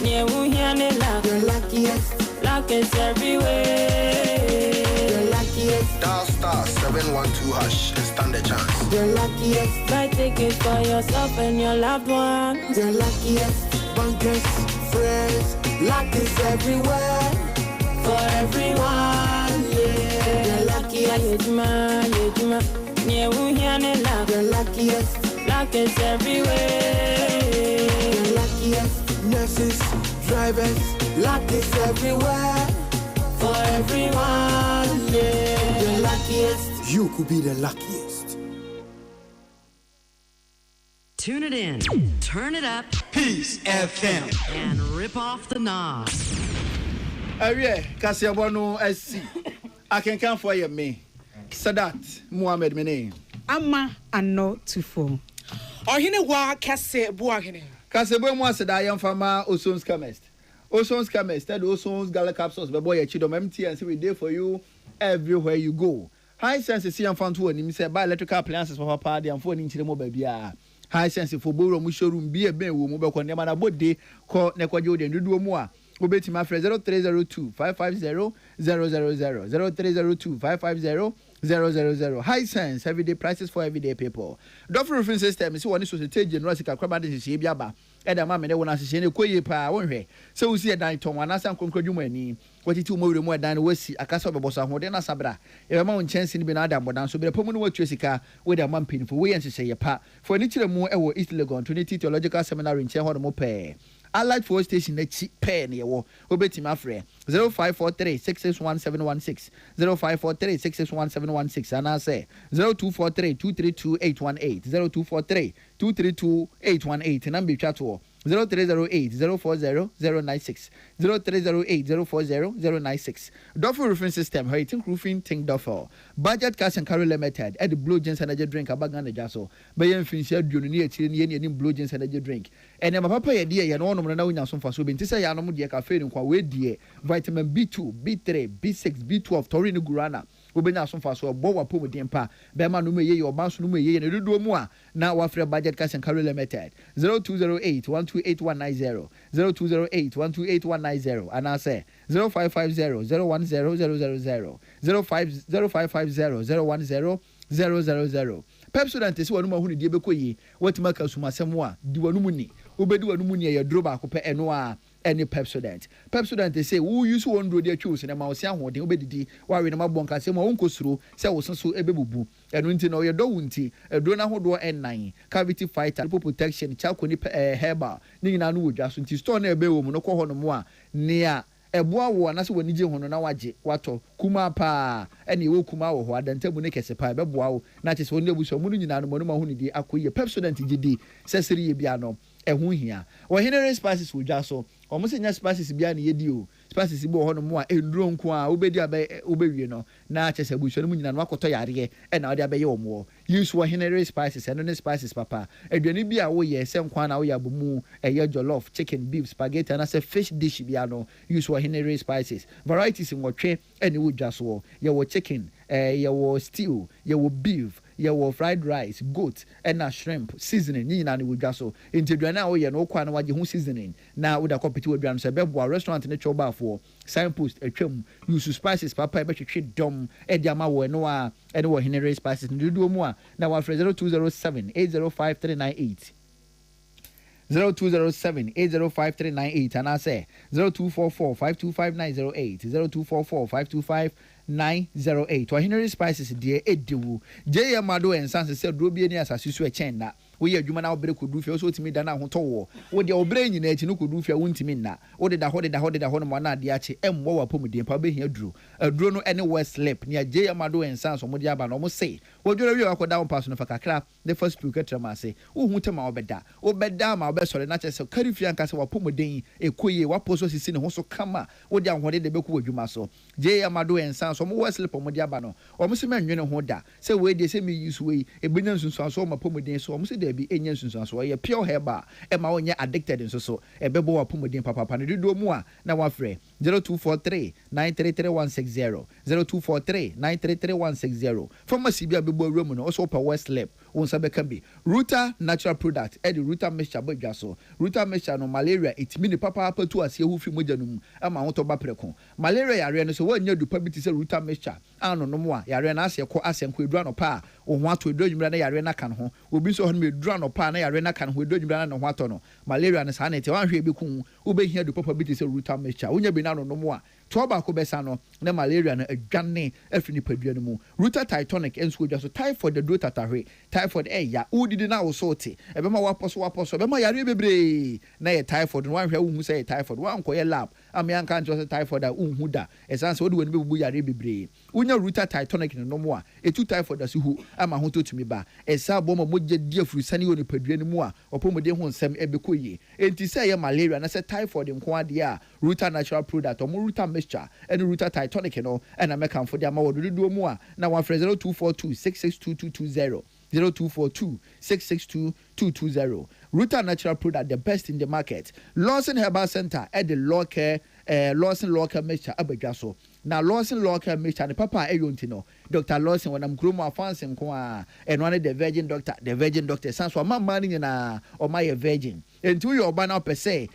near Wuhianela, the luckiest, luck is everywhere. The luckiest,
dial star 712 hash and stand a chance.
The luckiest, buy tickets for yourself and your loved ones. The luckiest, bankers, friends, luck is everywhere, for everyone, yeah. The luckiest, yeduma. The luckiest, luck is everywhere. The luckiest, nurses, drivers, luck is everywhere, for everyone, yeah. The luckiest,
you could be the luckiest.
Tune it in, turn it up,
Peace FM,
and rip off the knobs.
Kasiabono SC. I can come for you, me. Sadat Muhammad Mene.
Ama ano tufo.
Ohine wa kase buahine.
Kasebo mo aseda yam fama Osons Chemist. Osons Chemist, that Osons Gala capsules, but boy, chidom empty and see we there for you everywhere you go. High sense see and found to him say buy electrical appliances for party and phone into the mobile bia. High sense for boro mu showroom be a ben wo mobile kon dem na body call nekwajo de ndudu mu a obeti my friend 0302 550 000 0302 550 000. High sense everyday prices for everyday people. Doffer roofing system is one society general sika kwaba de hye bia ba. Eda ma me de wona hye ne koye pa wonhwe. Se wo si dan ton wana san konkrodwum ani. Watiti wo mawre mu dan wasi akasa obeboso ahode na sabra. E ma won chance ni bi na adam bodan so be pomu no watwe sika we da man pinfo we yenhye ye pa. For ni kire mu e wo East Legon Trinity Theological Seminary in Cheho mo pe. Allied Force Station na chi pen ye wo obetima frɛ 0543 661716 0543 661716 and I say 0243 232 818 0243 232 818 and be chat to 0308 040 096 0308 040 096. Duffer Roofing System, Hating Roofing, Ting Duffer. Budget Cash and Carry Limited, at the Blue Jeans Energy Drink, a bag and a jasso. Bayan Fincher, Junior, Chilin, Blue Jeans Energy Drink. And my papa, a dear, and one of the now some for Subin, Tissa Yanamu, dear cafe, and Kwawe, dear, vitamin B2, B3, B6, B12, Torino Gurana. Ubena some for so bowa po dempa bema no ye or bounce no ye and do more now after budget cash and carry limited 0208 128190 0208 128190 and I say 0550 010000 0550 010 Pepsodent is one who did be what Marcus Masamoa, do one muni, Ubedu and Muni, a droba, Enoa. Any Pepsodent. Pepsodent they say who use one do their choose and a mouse young one obedi while in a mabonka say my uncle through say was so ebebubu and winter no your dounty a drona hodo N9 cavity fighter protection chalcony herba nina no just until store na ebe wo no ko hono mo a nea eboa wo na se wani je hono na waje wato kuma pa ene wo kuma wo ho adantamu ne kese pa beboa wo na che se woni ebuso mu nyina no mo no ma hu ni di akoye Pepsodent gidi sesiri ye bia no ehun hia wo henere spices wo dwa so omo se nya spices bia na yedi o spices bo ho no mo a enduro nko a obedi abe obewie no na che se buso no mu nyina no akoto yare e na odi abe ye omo use wo henere spices and no spices papa aduane bi a wo ye se nkwa na wo ya bomu eye jollof chicken beef spaghetti and say fish dish bia no use wo henere spices varieties in wotwe ene wo dwa so ye wo chicken ye wo stew ye wo beef ye wo fried rice goat and na shrimp seasoning ni na ne wo dwa so intedwane a wo ye no kwa na waje hu seasoning na wo da kopiti wo dwan so bebo restaurant ne choba for signpost atwam use spices papa e betwetwe dom e dia ma wo no a ene wo henere spices ne do mu a na wa 0207 805 0207 805 398 and I say 0244 525 908 0244 525 908 to Henry Spices dear Edu J Amado and Sans said Ruby ni asase so chen na we adwuma na obere kodu fi so timi da na ho to wo wo de obere nyina echi no kodu fi a wontimi na wo de da ho no mo na de ache emwo wa pomudin pa be hia aduro no ene west lip ni J Amado and Sans mo de aba no mo say wo dworo wi akoda wo pass no fa kakra the first two ketra ma say wo hu tema obeda ma obesore na che se kari fi anka se wa pomudin ekoye wa poso sisi ne ho so kama wo de ahode de beku adwuma so J Amado and Sans mo west lip mo de aba no o mo se menwene ho da se we de se me use we ebenya nsunsu so ma pomudin so o mo se de bi enya nsunsu so ye pure herba e ma wonye addicted nso so ebebo wa pomudin papa ne dodo mu a na wa frɛ 0243 933160 0243 933160 pharmacy bi abebo awura no so pa west lab won sabe ka bi Ruta natural product e di Ruta mixture bodwa so Ruta mixture no malaria itimi ni papa tu asie hu fi moja no mu ama ho to ba preko malaria yare no so wanya dupa bi ti se Ruta mixture ano no mu a yare na asie ko asenko edura no pa o ho ato edura nwumra na yare na kan ho obi so ho no edura no pa na yare na kan ho edura nwumra na ho ato no malaria no sa na te wan hwe bi ku wo be hia dupa bi ti se Ruta mixture wonya bi na no mu a to ba ko besa no na malaria na adwane afri ni padua no mu ruta titanic enso odwa so typhoid the do tatahwe typhoid ya udidi na wo so te ebema waposo ebema yare bebre na ye typhoid no wanhwe wo hu say typhoid wan ko ye lab am yan kan just typhoid a unhu da esan so de woni bebu yare bebre unya ruta titanic no mo a etu typhoid da so hu ama ho totumi ba esa bo mo mogye di afru sane woni padua no mu a opomode ho nsem ebekoye enti say ye malaria na say typhoid nko ade a ruta natural product or ruta mixture and ruta titanic no and I make am for the ama wododo mu a na 0242662220 0242662220 ruta natural product the best in the market. Lawson Herbal Center at the local Lawson local mixture abadwaso na Lawson local mixture the papa eyonti no Dr. Lawson wanam kromo afanse nko a and one the virgin doctor sanso amama ni na o my virgin enti wo oba na pese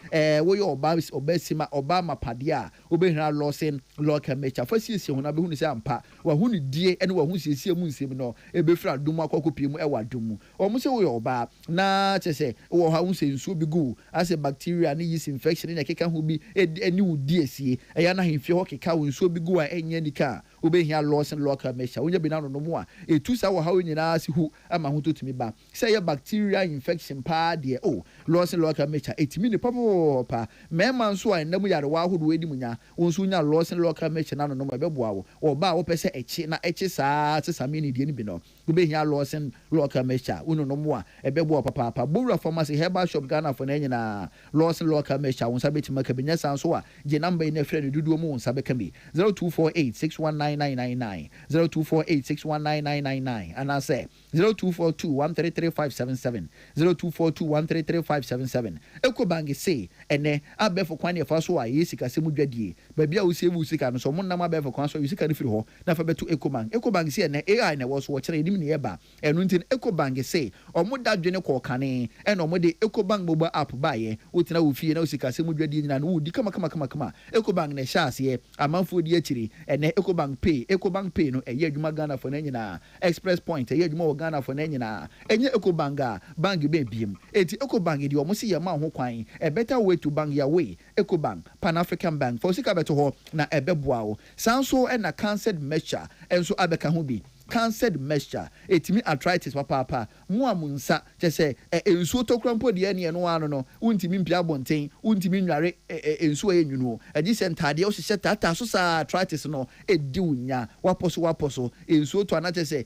wo yo oba obesima oba mapadea obehira Lawson local mixture for siesie ho na be hu ni se ampa wa hu ni die ene wa hu siesie mu nsem no ebefra dum akokopie mu ewa dum o mu se wo yo oba na chese wo ha hu se nsuo bi gu as a bacteria ni yeast infection na keka hu bi eni udi esie eya na hemfie ho keka wo nsuo bi gu a enya nika obehia Lawson local mixture wonya bi na no mu a etu sa wo ha wo nyina si hu ama ho totumi ba say ya bacteria infection pa de Lawson local mixture etimi ne papa mema nso a enam yare wa hodo edi munya wonso nya Lawson local mixture na no beboa wo oba wo pese echi na echi saa tsesame ni die ni bi no obehia Lawson local mixture uno no mu a ebeboa papa Bora pharmacy herbal shop Ghana for na nyina Lawson local mixture wonsa betima ka benya sanso a je number na frɛ no duduo mu wonsa beka bi 0248619999 0248619999 and I say 0242133577 0242133577 Ecobank say ene abefo kwan ye fa so a yesika se mu dwadie ba bia wo save usika no so mo nam abefo kwan so usika no firi ho na fa beto Ecobank say ene AI na wo so wo kire enim ne yeba enu ntin Ecobank say omo dadwene ko kane ene omo de Ecobank mobile app ba ye wotina wo fie na usika se mu dwadie nyina no wo di kama Ecobank na chance ye amanfo di akiri ene Ecobank pay no eye adwuma Ghana for na nyina express point eye adwuma wo Ghana for na nyina enye Ecobank a bank be biem eti Ecobank di omo se ye ma ho kwan a better way to bank your way Ecobank Pan African Bank for sika beto ho na ebeboa wo sanso e na cancer measure enso abeka ho bi cancer measure etimi arthritis papa mu amunsa chese ensuo tokrampo de ene no ano no untimi mpia bonten untimi nware ensuo enwuno agi sentade o hye tata so sa arthritis no edi unya waposo ensuo to ana chese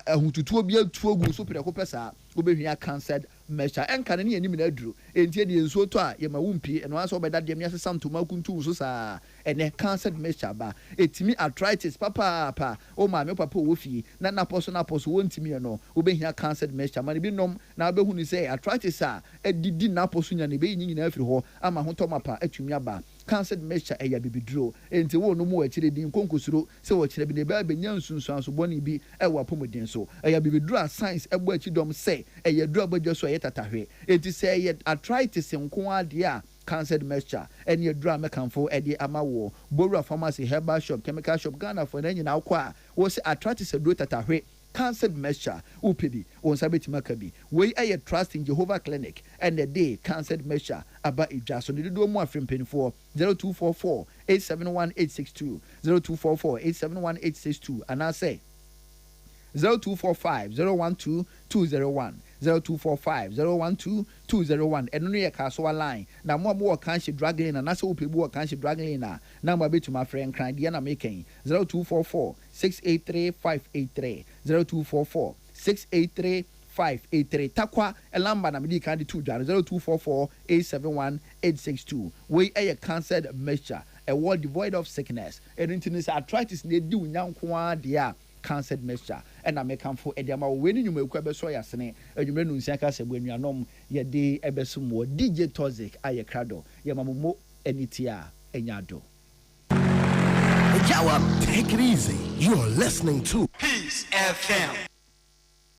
ahututuo bi atuo gu so pere ko pesa obehwia cancer measure enka ne enim na aduru entie de ensuo to a ye ma wumpie eno aso obeda de miase santoma kuntu so sa ene cancer measure ba etimi arthritis papa o ma me papa wo fie na poso wontimi no obehia cancer measure ma ne bi nom na obehu ni say arthritis a edidi na poso nya ne be nyina afiri ho ama ho tomapa atumi aba cancer measure eya bibiduro enti wo no mu akire din konkosuro se wo kire bi ne ba benya nsunsuan so boni bi ewa pomodin so eya bibiduro science ebo akidom se eya duro abadwa so eya tatahwe enti se eya arthritis nko ade a cancer measure eni adura mekanfo ede amawo Bora pharmacy herbal shop chemical shop Ghana for na nyina akwa wo se arthritis aduro tatahwe cancer measure upedi on sabeti makabi we aye trust in Jehovah Clinic and the day cancer measure aba idwa so ne do mu afrempenfo 0244871862 0244871862 and I say 0245012201 0245012201 eno no ye kaso line na mo wo kan hye dragging na so opebu wo kan hye dragging na number betu ma friend kran de na making 0244683583 0244683583 takwa elamba na medi kan de 2 dwan 0244871862 we a cancer measure a world devoid of sickness and intinis arthritis ne di unyanko ade a cancer measure and I make am for ediama weni nyuma ekwa beso yasene adwumre nu nsia ka sebo anuanom ye de ebesumo DJ Toxic aye krado ye mamomo enitia enyado.
Yo, take it easy. You're listening to
Peace FM.